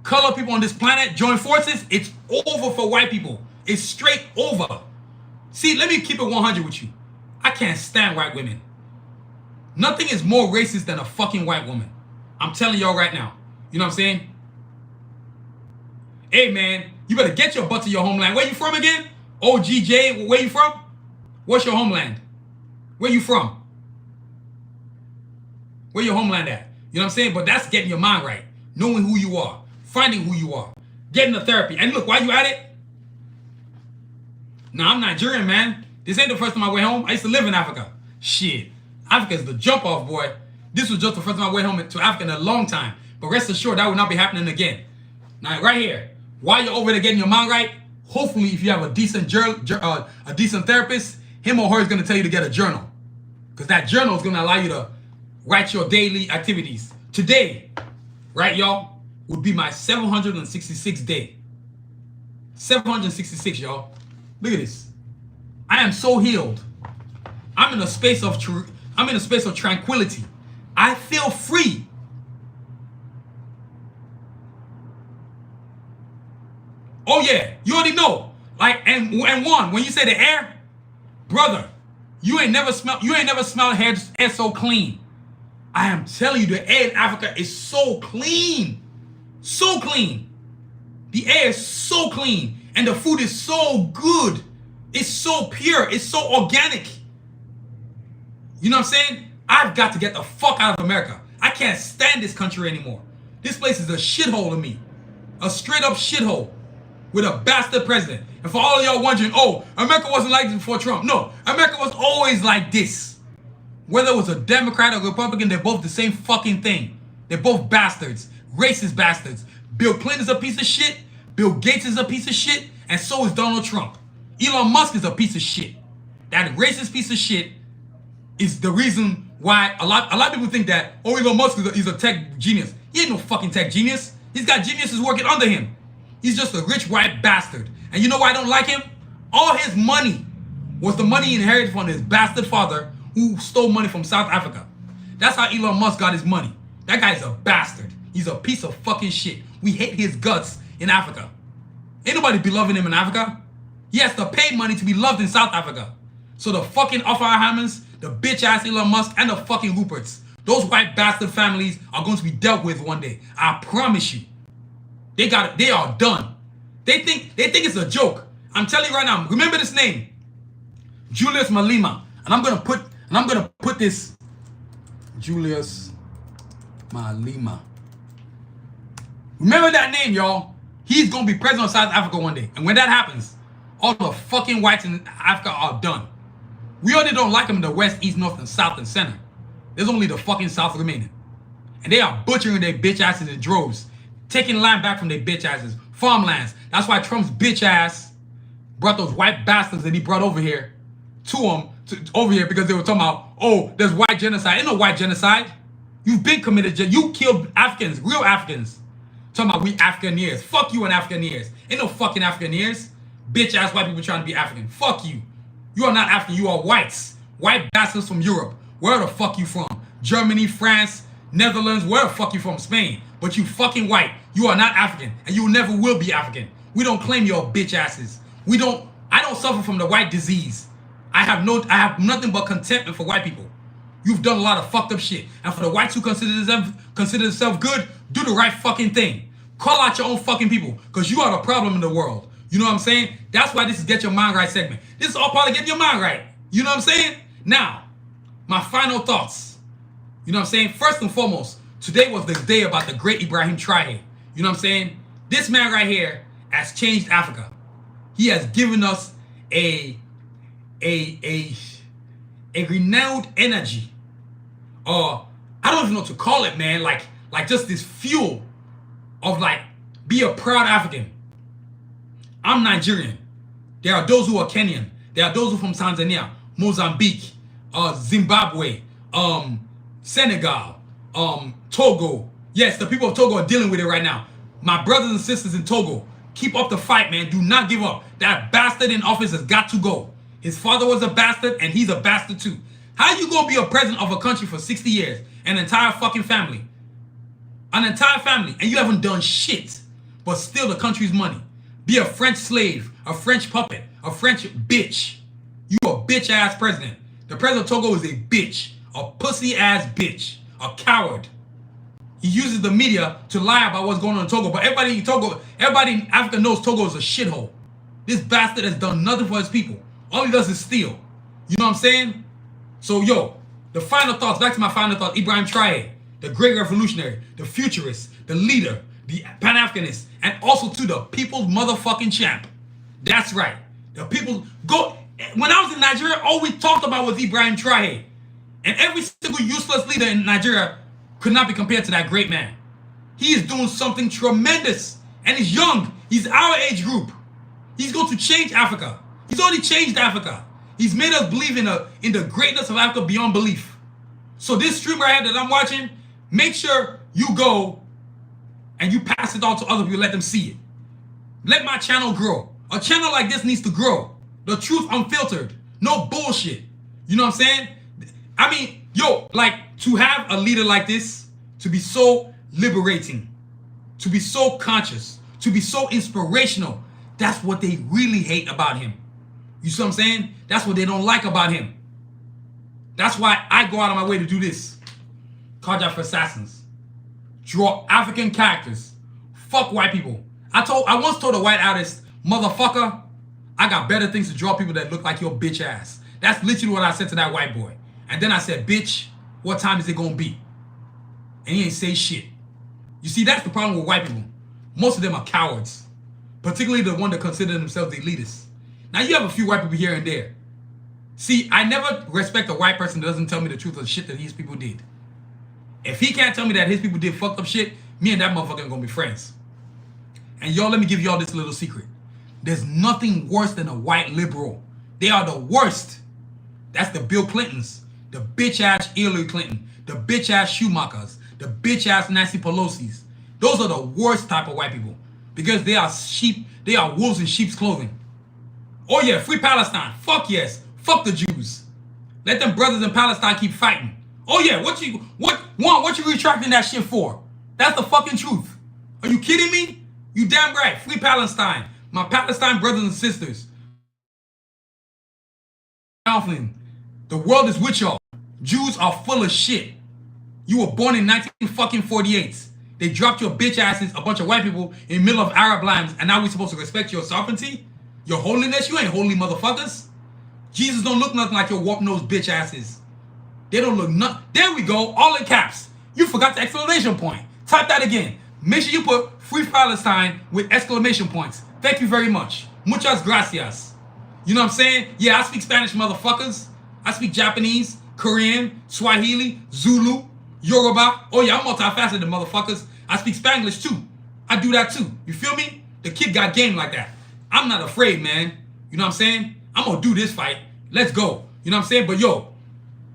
colored people on this planet join forces, it's over for white people. It's straight over. See, let me keep it 100 with you. I can't stand white women. Nothing is more racist than a fucking white woman. I'm telling y'all right now. You know what I'm saying? Hey, man, you better get your butt to your homeland. Where you from again? OGJ, where you from? What's your homeland? Where you from? Where your homeland at? You know what I'm saying? But that's getting your mind right. Knowing who you are. Finding who you are. Getting the therapy. And look, while you at it, nah, I'm Nigerian, man. This ain't the first time I went home. I used to live in Africa. Shit. Africa is the jump off, boy. This was just the first time I went home to Africa in a long time. But rest assured, that will not be happening again. Now, right here, while you're over there getting your mind right, hopefully if you have a decent therapist, him or her is going to tell you to get a journal. Because that journal is going to allow you to write your daily activities. Today, right, y'all, would be my 766th day. 766, y'all. Look at this. I am so healed. I'm in a space of tranquility. I feel free. Oh yeah, you already know. Like and one, when you say the air, brother, you ain't never smelled hair so clean. I am telling you, the air in Africa is so clean. So clean. The air is so clean. And the food is so good. It's so pure. It's so organic. You know what I'm saying? I've got to get the fuck out of America. I can't stand this country anymore. This place is a shithole to me. A straight up shithole. With a bastard president. And for all of y'all wondering, oh, America wasn't like this before Trump. No, America was always like this. Whether it was a Democrat or Republican, they're both the same fucking thing. They're both bastards. Racist bastards. Bill Clinton's a piece of shit. Bill Gates is a piece of shit. And so is Donald Trump. Elon Musk is a piece of shit. That racist piece of shit is the reason why a lot of people think that, oh, Elon Musk is a tech genius. He ain't no fucking tech genius. He's got geniuses working under him. He's just a rich white bastard. And you know why I don't like him? All his money was the money he inherited from his bastard father who stole money from South Africa. That's how Elon Musk got his money. That guy's a bastard. He's a piece of fucking shit. We hate his guts in Africa. Ain't nobody be loving him in Africa. He has to pay money to be loved in South Africa. So the fucking Oppenheimers, the bitch ass Elon Musk, and the fucking Ruperts, those white bastard families are going to be dealt with one day. I promise you. They got it. They are done. They think it's a joke. I'm telling you right now. Remember this name, Julius Malema, and I'm gonna put this Julius Malema. Remember that name, y'all. He's gonna be president of South Africa one day, and when that happens, all the fucking whites in Africa are done. We already don't like them in the West, East, North, and South and Center. There's only the fucking South remaining, and they are butchering their bitch asses in droves. Taking land back from their bitch asses. Farmlands. That's why Trump's bitch ass brought those white bastards that he brought over here over here because they were talking about, oh, there's white genocide. Ain't no white genocide. You've been committed. You killed Africans, real Africans. Talking about we Africaneers. Fuck you and Africaneers. Ain't no fucking Africaneers. Bitch ass white people trying to be African. Fuck you. You are not African. You are whites. White bastards from Europe. Where the fuck you from? Germany, France, Netherlands. Where the fuck you from? Spain. But you fucking white. You are not African. And you never will be African. We don't claim your bitch asses. I don't suffer from the white disease. I have nothing but contentment for white people. You've done a lot of fucked up shit. And for the whites who consider themselves good, do the right fucking thing. Call out your own fucking people, because you are the problem in the world. You know what I'm saying? That's why this is Get Your Mind Right segment. This is all part of Getting Your Mind Right. You know what I'm saying? Now, my final thoughts. You know what I'm saying? First and foremost, today was the day about the great Ibrahim Traore. You know what I'm saying? This man right here has changed Africa. He has given us a renewed energy. I don't even know what to call it, man. Like just this fuel of like, be a proud African. I'm Nigerian. There are those who are Kenyan. There are those who are from Tanzania, Mozambique, Zimbabwe, Senegal, Togo. Yes, the people of Togo are dealing with it right now. My brothers and sisters in Togo, keep up the fight, man. Do not give up. That bastard in office has got to go. His father was a bastard, and he's a bastard too. How you gonna be a president of a country for 60 years? An entire fucking family. An entire family, and you haven't done shit, but steal the country's money. Be a French slave, a French puppet, a French bitch. You a bitch-ass president. The president of Togo is a bitch. A pussy-ass bitch. A coward. He uses the media to lie about what's going on in Togo, but everybody in Togo, everybody in Africa knows Togo is a shithole. This bastard has done nothing for his people. All he does is steal. You know what I'm saying? So, yo, the final thoughts, back to my final thoughts, Ibrahim Traore, the great revolutionary, the futurist, the leader, the pan-Africanist, and also to the people's motherfucking champ. That's right. The people go. When I was in Nigeria, all we talked about was Ibrahim Traore. And every single useless leader in Nigeria could not be compared to that great man. He is doing something tremendous. And he's young. He's our age group. He's going to change Africa. He's already changed Africa. He's made us believe in the greatness of Africa beyond belief. So this stream right here that I'm watching, make sure you go and you pass it on to other people. Let them see it. Let my channel grow. A channel like this needs to grow. The truth unfiltered. No bullshit. You know what I'm saying? I mean, yo, like, to have a leader like this, to be so liberating, to be so conscious, to be so inspirational, that's what they really hate about him. You see what I'm saying? That's what they don't like about him. That's why I go out of my way to do this. Cardiac for Assassins. Draw African characters. Fuck white people. I once told a white artist, motherfucker, I got better things to draw people that look like your bitch ass. That's literally what I said to that white boy. And then I said, bitch, what time is it gonna be? And he ain't say shit. You see, that's the problem with white people. Most of them are cowards. Particularly the one that consider themselves elitists. Now, you have a few white people here and there. See, I never respect a white person that doesn't tell me the truth of the shit that his people did. If he can't tell me that his people did fucked up shit, me and that motherfucker are gonna be friends. And y'all, let me give y'all this little secret. There's nothing worse than a white liberal. They are the worst. That's the Bill Clintons, the bitch-ass Hillary Clinton, the bitch-ass Schumachers, the bitch-ass Nancy Pelosi's. Those are the worst type of white people because they are sheep. They are wolves in sheep's clothing. Oh yeah, free Palestine. Fuck yes. Fuck the Jews. Let them brothers in Palestine keep fighting. Oh yeah, what you retracting that shit for? That's the fucking truth. Are you kidding me? You damn right. Free Palestine. My Palestine brothers and sisters. The world is with y'all. Jews are full of shit. You were born in 1948. They dropped your bitch asses, a bunch of white people, in the middle of Arab lands, and now we're supposed to respect your sovereignty? Your holiness? You ain't holy motherfuckers. Jesus don't look nothing like your warp-nosed bitch asses. They don't look nothing. There we go, all in caps. You forgot the exclamation point. Type that again. Make sure you put Free Palestine with exclamation points. Thank you very much. Muchas gracias. You know what I'm saying? Yeah, I speak Spanish, motherfuckers. I speak Japanese, Korean, Swahili, Zulu, Yoruba. Oh yeah, I'm multifaceted, motherfuckers. I speak Spanglish too. I do that too. You feel me? The kid got game like that. I'm not afraid, man. You know what I'm saying? I'm gonna do this fight. Let's go. You know what I'm saying? But yo,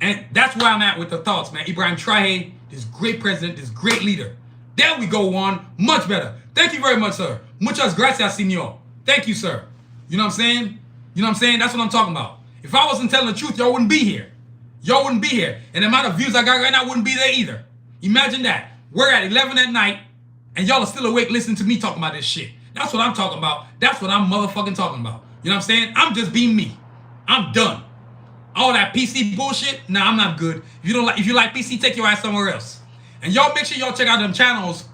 and that's where I'm at with the thoughts, man. Ibrahim Traore, this great president, this great leader. There we go, Juan. Much better. Thank you very much, sir. Muchas gracias, senor. Thank you, sir. You know what I'm saying? You know what I'm saying? That's what I'm talking about. If I wasn't telling the truth, y'all wouldn't be here. Y'all wouldn't be here. And the amount of views I got right now wouldn't be there either. Imagine that. We're at 11 at night, and y'all are still awake listening to me talking about this shit. That's what I'm talking about. That's what I'm motherfucking talking about. You know what I'm saying? I'm just being me. I'm done. All that PC bullshit, nah, I'm not good. If you like PC, take your ass somewhere else. And y'all make sure y'all check out them channels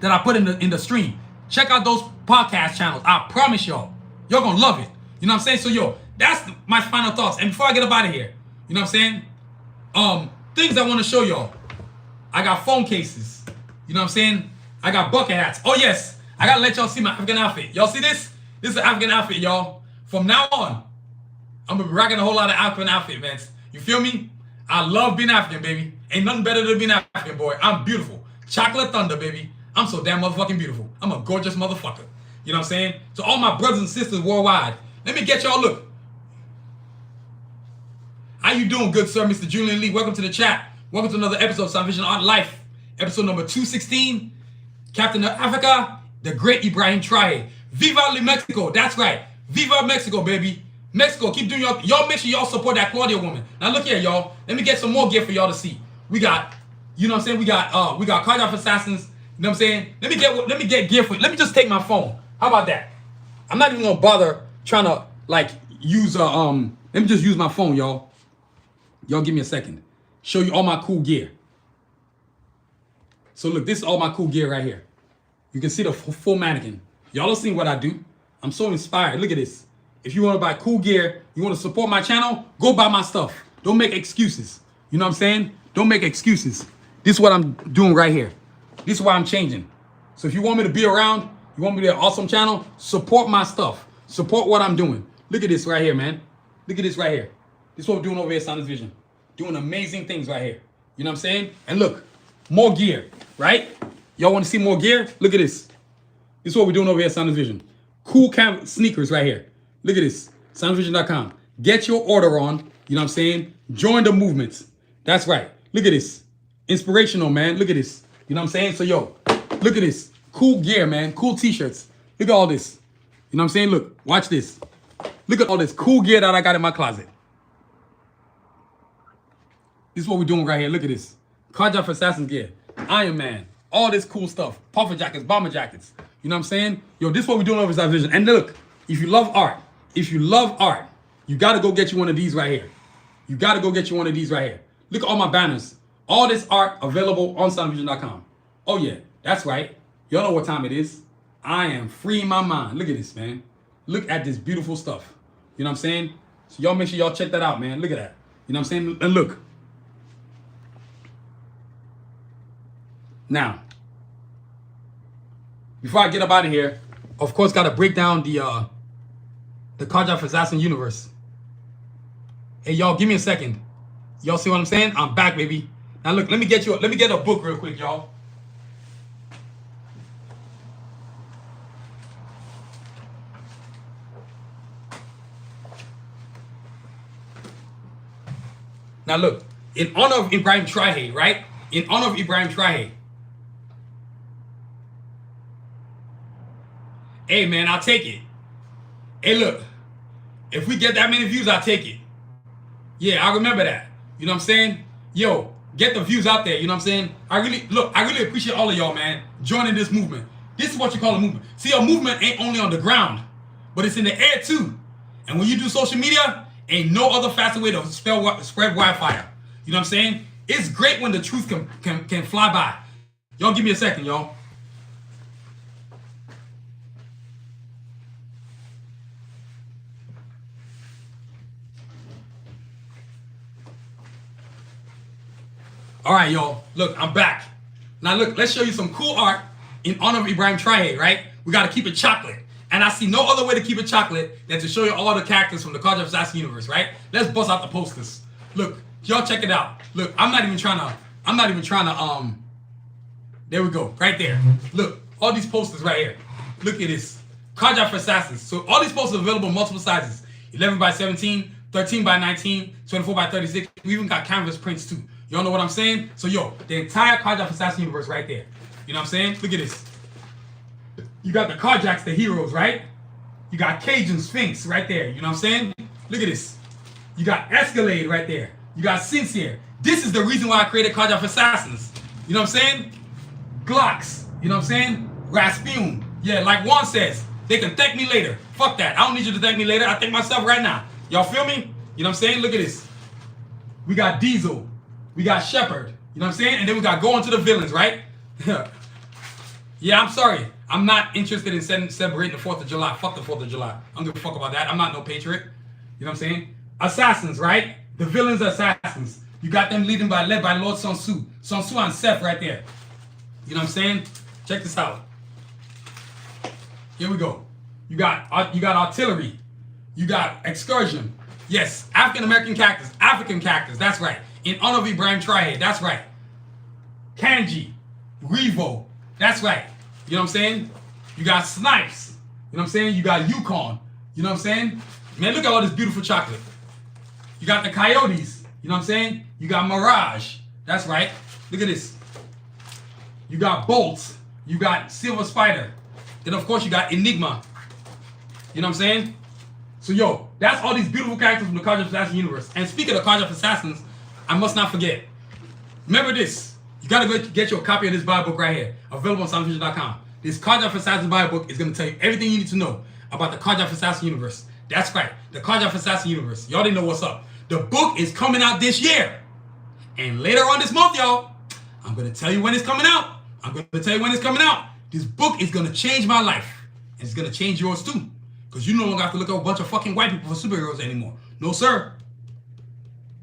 that I put in the stream. Check out those podcast channels. I promise y'all gonna love it. You know what I'm saying? So yo, that's my final thoughts. And before I get up out of here, you know what I'm saying? Things I want to show y'all. I got phone cases. You know what I'm saying? I got bucket hats. Oh yes, I gotta let y'all see my African outfit. Y'all see this? This is an African outfit, y'all. From now on, I'm gonna be rocking a whole lot of African outfit, man. You feel me? I love being African, baby. Ain't nothing better than being African, boy. I'm beautiful. Chocolate thunder, baby. I'm so damn motherfucking beautiful. I'm a gorgeous motherfucker. You know what I'm saying? To all my brothers and sisters worldwide, let me get y'all look. How you doing, good sir, Mr. Julian Lee? Welcome to the chat. Welcome to another episode of Sanusi Vision Art Life. Episode number 216. Captain of Africa, the great Ibrahim Traore. Viva la Mexico. That's right. Viva Mexico, baby. Mexico, keep doing y'all make sure y'all support that Claudia woman. Now look here, y'all. Let me get some more gear for y'all to see. We got, you know what I'm saying? We got cardiac assassins. You know what I'm saying? Let me get gear for you. Let me just take my phone. How about that? I'm not even gonna bother trying to like use let me just use my phone, y'all. Y'all give me a second. Show you all my cool gear. So look, this is all my cool gear right here. You can see the full mannequin. Y'all have seen what I do. I'm so inspired. Look at this. If you want to buy cool gear, you want to support my channel, go buy my stuff. Don't make excuses. You know what I'm saying? Don't make excuses. This is what I'm doing right here. This is why I'm changing. So if you want me to be around, you want me to be an awesome channel, support my stuff. Support what I'm doing. Look at this right here, man. Look at this right here. This is what we're doing over here at Sanusi Vision. Doing amazing things right here. You know what I'm saying? And look, more gear, right? Y'all want to see more gear? Look at this. This is what we're doing over here at Sanusi Vision. Cool sneakers right here. Look at this. SanusiVision.com. Get your order on. You know what I'm saying? Join the movements. That's right. Look at this. Inspirational, man. Look at this. You know what I'm saying? So, yo, look at this. Cool gear, man. Cool t-shirts. Look at all this. You know what I'm saying? Look, watch this. Look at all this cool gear that I got in my closet. This is what we're doing right here. Look at this. Cardiac Assassin gear. Iron Man. All this cool stuff. Puffer jackets, bomber jackets. You know what I'm saying? Yo, this is what we're doing over at Sanusi Vision. And look, if you love art, you got to go get you one of these right here. You got to go get you one of these right here. Look at all my banners. All this art available on SanusiVision.com. Oh, yeah, that's right. Y'all know what time it is. I am freeing my mind. Look at this, man. Look at this beautiful stuff. You know what I'm saying? So y'all make sure y'all check that out, man. Look at that. You know what I'm saying? And look. Now, before I get up out of here, of course, got to break down the Cardiac Assassin universe. Hey, y'all, give me a second. Y'all see what I'm saying? I'm back, baby. Now look, let me get a book real quick, y'all. Now look, in honor of Ibrahim Traore, right? In honor of Ibrahim Traore. Hey man, I'll take it. Hey look, if we get that many views, I'll take it. Yeah, I remember that. You know what I'm saying? Yo, get the views out there. You know what I'm saying? I really appreciate all of y'all, man, joining this movement. This is what you call a movement. See, a movement ain't only on the ground, but it's in the air too. And when you do social media, ain't no other faster way to spread wildfire. You know what I'm saying? It's great when the truth can fly by. Y'all give me a second, y'all. All right, y'all. Look, I'm back. Now, look, let's show you some cool art in honor of Ibrahim Traore, right? We got to keep it chocolate. And I see no other way to keep it chocolate than to show you all the characters from the Cardiac Assassin universe, right? Let's bust out the posters. Look, y'all check it out. Look, I'm not even trying to, there we go, right there. Look, all these posters right here. Look at this. Cardiac Assassins. So all these posters are available in multiple sizes. 11 by 17, 13 by 19, 24 by 36. We even got canvas prints too. Y'all know what I'm saying? So yo, the entire Cardiac Assassin universe right there. You know what I'm saying? Look at this. You got the Carjacks, the heroes, right? You got Cajun Sphinx right there. You know what I'm saying? Look at this. You got Escalade right there. You got Sincere. This is the reason why I created Cardiac Assassins. You know what I'm saying? Glocks. You know what I'm saying? Rasputin. Yeah, like Juan says, they can thank me later. Fuck that. I don't need you to thank me later. I thank myself right now. Y'all feel me? You know what I'm saying? Look at this. We got Diesel. We got Shepard. You know what I'm saying? And then we got going to the villains, right? Yeah, I'm sorry. I'm not interested in celebrating the 4th of July. Fuck the 4th of July. I don't give a fuck about that. I'm not no patriot. You know what I'm saying? Assassins, right? The villains are assassins. You got them led by Lord Sun Tzu. Sun Tzu and Seth right there. You know what I'm saying? Check this out. Here we go. You got artillery. You got excursion. Yes, African American characters. African characters. That's right. In honor of Ibrahim Traore. That's right. Kanji. Revo. That's right. You know what I'm saying? You got Snipes. You know what I'm saying? You got Yukon. You know what I'm saying? Man, look at all this beautiful chocolate. You got the Coyotes. You know what I'm saying? You got Mirage. That's right. Look at this. You got Bolt. You got Silver Spider. Then, of course, you got Enigma. You know what I'm saying? So, yo, that's all these beautiful characters from the Cards of Assassin universe. And speaking of Cards of Assassins, I must not forget. Remember this. You got to go get your copy of this Bible book right here. Available on SanusiVision.com. This Cards of Assassin Bible book is going to tell you everything you need to know about the Cards of Assassin universe. That's right. The Cards of Assassin universe. Y'all didn't know what's up. The book is coming out this year. And later on this month, y'all, I'm going to tell you when it's coming out. This book is going to change my life. And it's going to change yours too. Because you no longer have to look at a bunch of fucking white people for superheroes anymore. No, sir.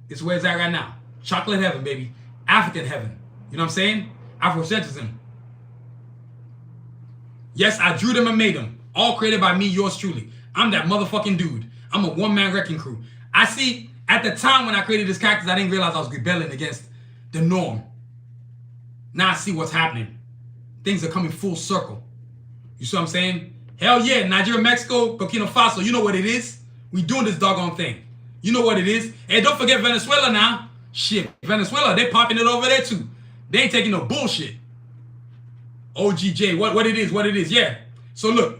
It's where it's at right now. Chocolate heaven, baby. African heaven. You know what I'm saying? Afrocentrism. Yes, I drew them and made them. All created by me, yours truly. I'm that motherfucking dude. I'm a one-man wrecking crew. I see, at the time when I created these characters, I didn't realize I was rebelling against the norm. Now I see what's happening. Things are coming full circle. You see what I'm saying? Hell yeah, Nigeria, Mexico, Burkina Faso, you know what it is. We doing this doggone thing. You know what it is. Hey, don't forget Venezuela now. Shit, Venezuela, they popping it over there too. They ain't taking no bullshit. OGJ, what it is, yeah. So look,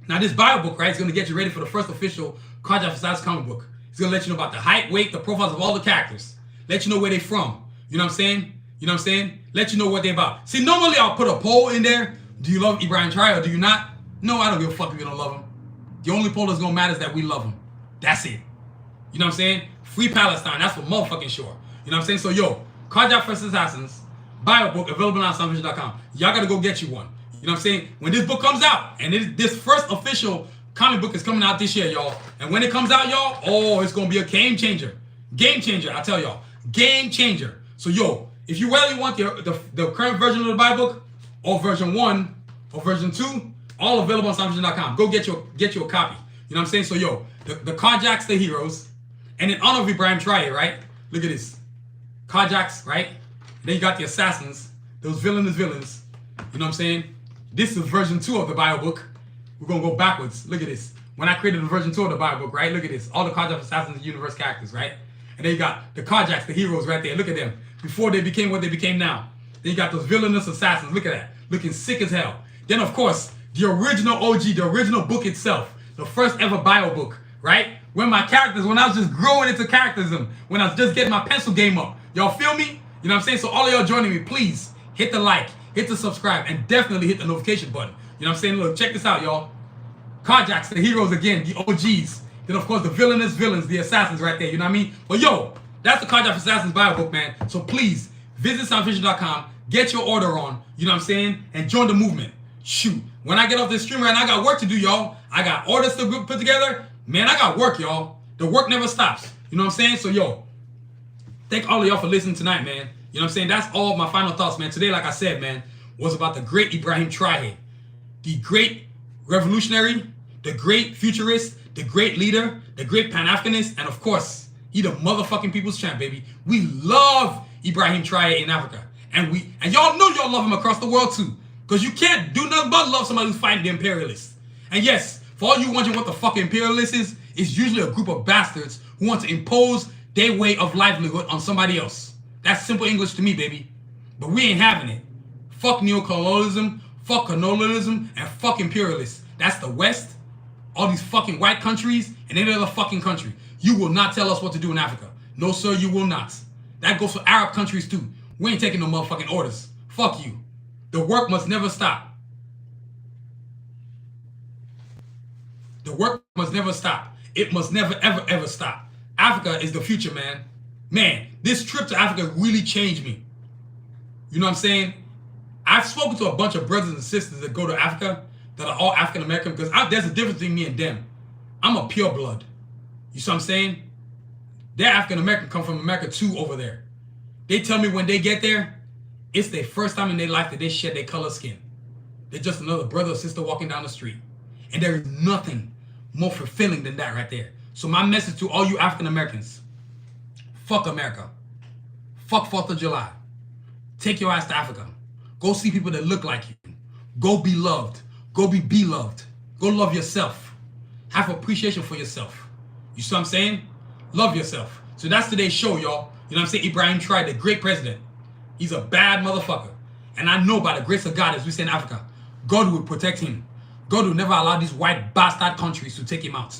now this Bible book, right, is going to get you ready for the first official Cards of Assassin comic book. It's going to let you know about the height, weight, the profiles of all the characters. Let you know where they from. You know what I'm saying? Let you know what they about. See, normally I'll put a poll in there. Do you love Ibrahim Traore or do you not? No, I don't give a fuck if you don't love him. The only poll that's going to matter is that we love him. That's it. You know what I'm saying? Free Palestine. That's for motherfucking sure. You know what I'm saying? So, yo, Cards of Assassins, Bible book, available on SanusiVision.com. Y'all got to go get you one. You know what I'm saying? When this book comes out, and this first official comic book is coming out this year, y'all. And when it comes out, y'all, oh, it's going to be a game changer. Game changer, I tell y'all. Game changer. So, yo, if you really want the current version of the Bible book, or version 1, or version 2, all available on SanusiVision.com. Go get your copy. You know what I'm saying? So, yo, the carjacks, the heroes. And in honor of Ibrahim Traore, right? Look at this. Carjacks, right? Then you got the assassins. Those villainous villains. You know what I'm saying? This is version 2 of the Bible book. We're going to go backwards. Look at this. When I created the version 2 of the Bible book, right? Look at this. All the Cards of Assassins universe characters, right? And then you got the carjacks, the heroes right there. Look at them. Before they became what they became now. Then you got those villainous assassins. Look at that. Looking sick as hell. Then, of course, the original OG, the original book itself. The first ever Bible book, right? When my characters, when I was just growing into characterism, when I was just getting my pencil game up. Y'all feel me? You know what I'm saying? So all of y'all joining me, please hit the like, hit the subscribe, and definitely hit the notification button. You know what I'm saying? Look, check this out, y'all. Carjacks, the heroes again, the OGs. Then, of course, the villainous villains, the assassins right there. You know what I mean? But, yo, that's the Cards of Assassins Bible book, man. So, please, visit SanusiVision.com, get your order on, you know what I'm saying, and join the movement. Shoot. When I get off this stream right now, I got work to do, y'all. I got orders to put together. Man, I got work, y'all. The work never stops. You know what I'm saying? So, yo, thank all of y'all for listening tonight, man. You know what I'm saying? That's all my final thoughts, man. Today, like I said, man, was about the great Ibrahim Traore. The great revolutionary, the great futurist, the great leader, the great pan-Africanist, and of course, he the motherfucking people's champ, baby. We love Ibrahim Traore in Africa. And y'all know y'all love him across the world too. Because you can't do nothing but love somebody who's fighting the imperialists. And yes, for all you wondering what the fuck imperialist is, it's usually a group of bastards who want to impose their way of livelihood on somebody else. That's simple English to me, baby. But we ain't having it. Fuck neocolonialism, fuck colonialism, and fuck imperialists. That's the West, all these fucking white countries, and any other fucking country. You will not tell us what to do in Africa. No, sir, you will not. That goes for Arab countries, too. We ain't taking no motherfucking orders. Fuck you. The work must never stop. The work must never stop. It must never, ever, ever stop. Africa is the future, man. Man, this trip to Africa really changed me. You know what I'm saying? I've spoken to a bunch of brothers and sisters that go to Africa that are all African American because there's a difference between me and them. I'm a pure blood. You see what I'm saying? They're African American, come from America too over there. They tell me when they get there, it's their first time in their life that they shed their color skin. They're just another brother or sister walking down the street. And there is nothing more fulfilling than that right there. So my message to all you African Americans, fuck America. Fuck 4th of July. Take your ass to Africa. Go see people that look like you. Go be loved. Go be beloved. Go love yourself. Have appreciation for yourself. You see what I'm saying? Love yourself. So that's today's show, y'all. You know what I'm saying? Ibrahim Traore, the great president. He's a bad motherfucker. And I know by the grace of God, as we say in Africa, God will protect him. God will never allow these white bastard countries to take him out.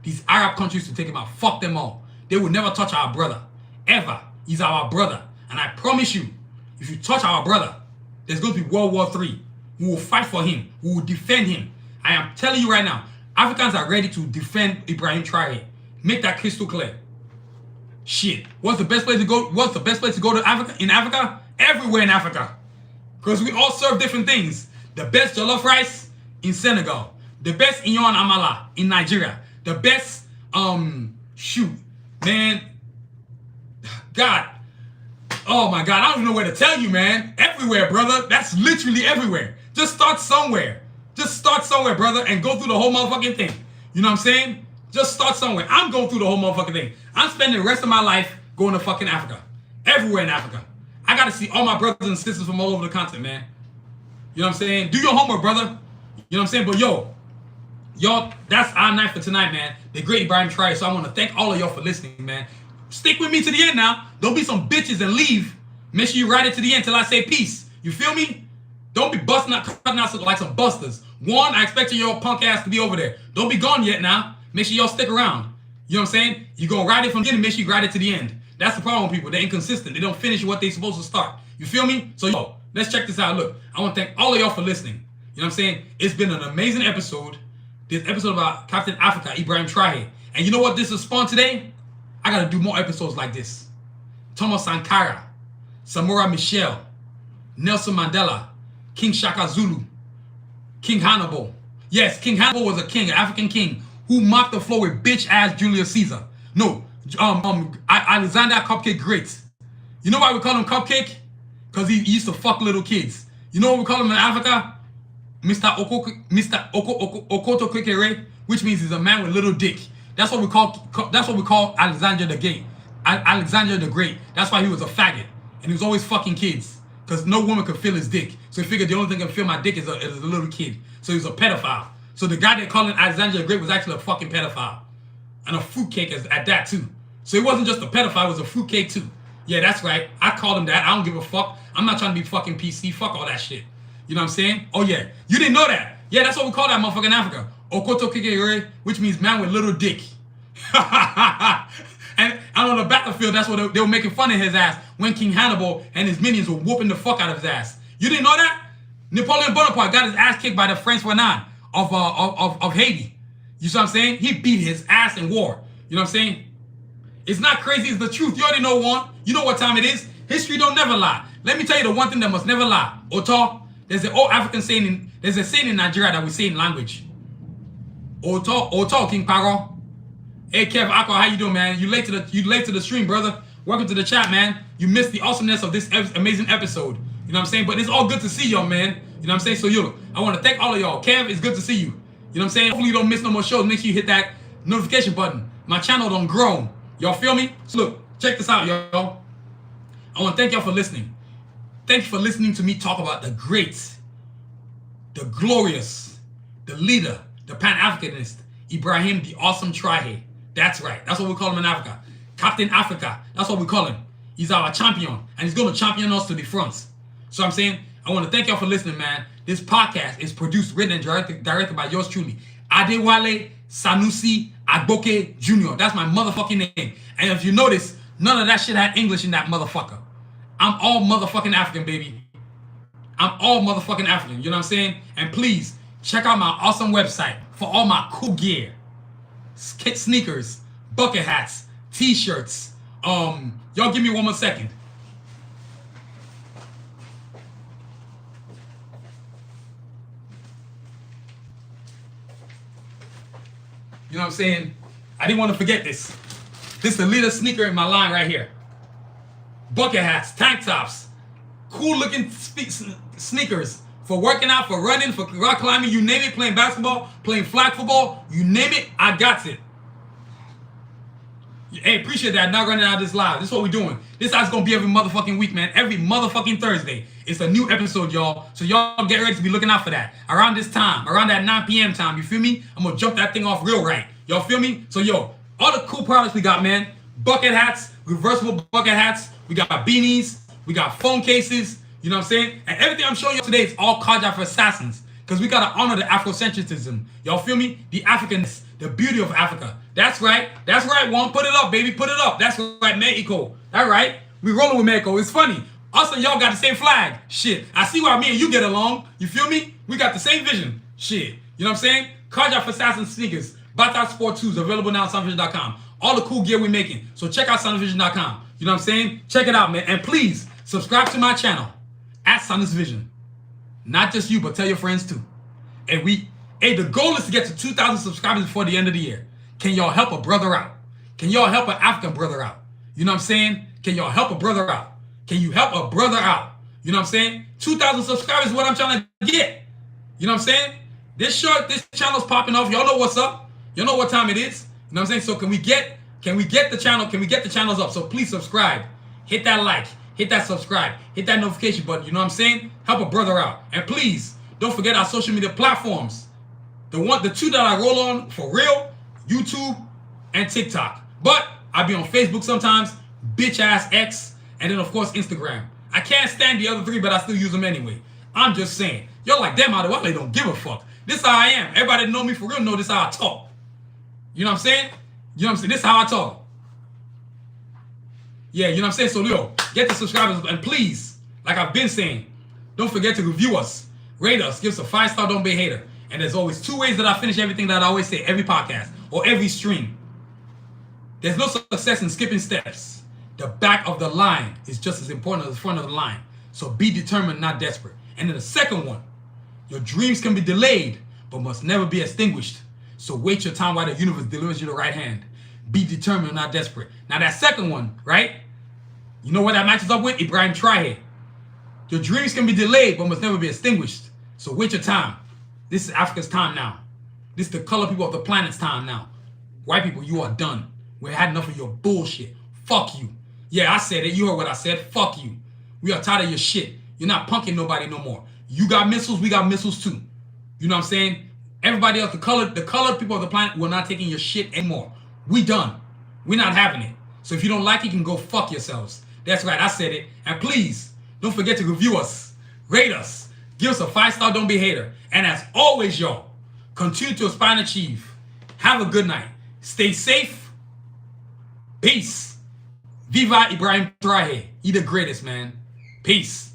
These Arab countries to take him out. Fuck them all. They will never touch our brother. Ever. He's our brother. And I promise you, if you touch our brother, there's going to be World War III. We will fight for him. We will defend him. I am telling you right now, Africans are ready to defend Ibrahim Traore. Make that crystal clear. Shit. What's the best place to go? What's the best place to go to Africa? In Africa? Everywhere in Africa. Because we all serve different things. The best jollof rice in Senegal. The best Iyan Amala in Nigeria. The best, shoot, man. God. Oh my God, I don't even know where to tell you, man. Everywhere, brother. That's literally everywhere. Just start somewhere. Just start somewhere, brother, and go through the whole motherfucking thing. You know what I'm saying? Just start somewhere. I'm going through the whole motherfucking thing. I'm spending the rest of my life going to fucking Africa. Everywhere in Africa. I got to see all my brothers and sisters from all over the continent, man. You know what I'm saying? Do your homework, brother. You know what I'm saying? But yo, y'all, that's our night for tonight, man. The great Ibrahim Traore. So I want to thank all of y'all for listening, man. Stick with me to the end now. Don't be some bitches and leave. Make sure you ride it to the end till I say peace. You feel me? Don't be busting out, cutting out like some busters. One, I expect your punk ass to be over there. Don't be gone yet now. Make sure y'all stick around. You know what I'm saying? You're going to ride it from the beginning, make sure you ride it to the end. That's the problem with people. They're inconsistent. They don't finish what they're supposed to start. You feel me? So, yo, let's check this out. Look, I want to thank all of y'all for listening. You know what I'm saying? It's been an amazing episode. This episode about Captain Africa, Ibrahim Traore. And you know what this has spawned today? I got to do more episodes like this. Thomas Sankara, Samora Michel, Nelson Mandela, King Shaka Zulu, King Hannibal. Yes, King Hannibal was a king, an African king, who mopped the floor with bitch-ass Julius Caesar. No, Alexander Cupcake Great. You know why we call him Cupcake? Because he used to fuck little kids. You know what we call him in Africa? Mr. Okoto Kekere, which means he's a man with little dick. That's what we call Alexander the Great. Alexander the Great. That's why he was a faggot. And he was always fucking kids. Because no woman could feel his dick. So he figured the only thing that can feel my dick is a little kid. So he was a pedophile. So the guy that called him Alexander the Great was actually a fucking pedophile. And a fruitcake at that too. So he wasn't just a pedophile, he was a fruitcake too. Yeah, that's right. I called him that. I don't give a fuck. I'm not trying to be fucking PC. Fuck all that shit. You know what I'm saying? Oh yeah. You didn't know that. Yeah, that's what we call that motherfucker in Africa. Okoto Kekere, which means man with little dick. And on the battlefield, that's what they were making fun of his ass when King Hannibal and his minions were whooping the fuck out of his ass. You didn't know that? Napoleon Bonaparte got his ass kicked by the French Ferdinand of Haiti. You see what I'm saying? He beat his ass in war. You know what I'm saying? It's not crazy, it's the truth. You already know one. You know what time it is. History don't never lie. Let me tell you the one thing that must never lie. Oto, there's an old African saying there's a saying in Nigeria that we say in language. Oto King Paro. Hey Kev Akko, how you doing, man? You late to the stream, brother. Welcome to the chat, man. You missed the awesomeness of this amazing episode. You know what I'm saying? But it's all good to see y'all, man. You know what I'm saying? So yo, I want to thank all of y'all. Kev, it's good to see you. You know what I'm saying? Hopefully you don't miss no more shows. Make sure you hit that notification button. My channel done grown. Y'all feel me? So look, check this out, y'all. I want to thank y'all for listening. Thank you for listening to me talk about the great, the glorious, the leader, the pan-Africanist, Ibrahim the Awesome Traore. That's right. That's what we call him in Africa. Captain Africa. That's what we call him. He's our champion. And he's going to champion us to the front. So I'm saying, I want to thank y'all for listening, man. This podcast is produced, written, and directed by yours truly, Adewale Sanusi Agboke Jr. That's my motherfucking name. And if you notice, none of that shit had English in that motherfucker. I'm all motherfucking African, baby. I'm all motherfucking African. You know what I'm saying? And please, check out my awesome website for all my cool gear. Sneakers, bucket hats, t-shirts. Y'all give me one more second. know what I'm saying? I didn't want to forget this. This is the leader sneaker in my line right here. Bucket hats, tank tops, cool looking sneakers for working out, for running, for rock climbing, you name it, playing basketball, playing flag football, you name it, I got it. Hey, appreciate that. Not running out of this live. This is what we're doing. This is going to be every motherfucking week, man. Every motherfucking Thursday. It's a new episode, y'all. So y'all get ready to be looking out for that. Around this time, around that 9 p.m. time, you feel me? I'm going to jump that thing off real right. Y'all feel me? So, yo, all the cool products we got, man. Bucket hats, reversible bucket hats. We got beanies. We got phone cases. You know what I'm saying? And everything I'm showing you today is all cards for assassins. Because we got to honor the Afrocentrism. Y'all feel me? The Africanist. The beauty of Africa. That's right. That's right, Juan. Put it up, baby. Put it up. That's right, Mexico. All right. We rolling with Mexico. It's funny. Us and y'all got the same flag. Shit. I see why me and you get along. You feel me? We got the same vision. Shit. You know what I'm saying? Carja for Assassin sneakers. Bata Sport 2s available now on sunvision.com. All the cool gear we're making. So check out sunvision.com. You know what I'm saying? Check it out, man. And please subscribe to my channel at Sanusi Vision. Not just you, but tell your friends too. And the goal is to get to 2,000 subscribers before the end of the year. Can y'all help a brother out? Can y'all help an African brother out? You know what I'm saying? Can y'all help a brother out? Can you help a brother out? You know what I'm saying? 2,000 subscribers is what I'm trying to get. You know what I'm saying? This channel's popping off. Y'all know what's up. Y'all know what time it is. You know what I'm saying? So can we get the channels up? So please subscribe. Hit that like. Hit that subscribe. Hit that notification button. You know what I'm saying? Help a brother out. And please don't forget our social media platforms. The two that I roll on for real, YouTube and TikTok. But I be on Facebook sometimes, bitch ass X, and then of course Instagram. I can't stand the other three, but I still use them anyway. I'm just saying. Y'all like, damn, they don't give a fuck. This how I am. Everybody that know me for real know this how I talk. You know what I'm saying? You know what I'm saying? This is how I talk. Yeah, you know what I'm saying? So, yo, get the subscribers. And please, like I've been saying, don't forget to review us, rate us, give us a 5-star, don't be a hater. And there's always 2 ways that I finish everything that I always say, every podcast or every stream. There's no success in skipping steps. The back of the line is just as important as the front of the line. So be determined, not desperate. And then the second one, your dreams can be delayed, but must never be extinguished. So wait your time while the universe delivers you the right hand. Be determined, not desperate. Now that second one, right? You know what that matches up with? Ibrahim Traore. Your dreams can be delayed, but must never be extinguished. So wait your time. This is Africa's time now. This is the color people of the planet's time now. White people, you are done. We had enough of your bullshit. Fuck you. Yeah, I said it. You heard what I said. Fuck you. We are tired of your shit. You're not punking nobody no more. You got missiles, we got missiles too. You know what I'm saying? Everybody else, the colored people of the planet, we're not taking your shit anymore. We done. We're not having it. So if you don't like it, you can go fuck yourselves. That's right, I said it. And please, don't forget to review us, rate us, give us a 5-star, don't be a hater. And as always, y'all, continue to aspire and achieve. Have a good night. Stay safe. Peace. Viva Ibrahim Traore. He the greatest, man. Peace.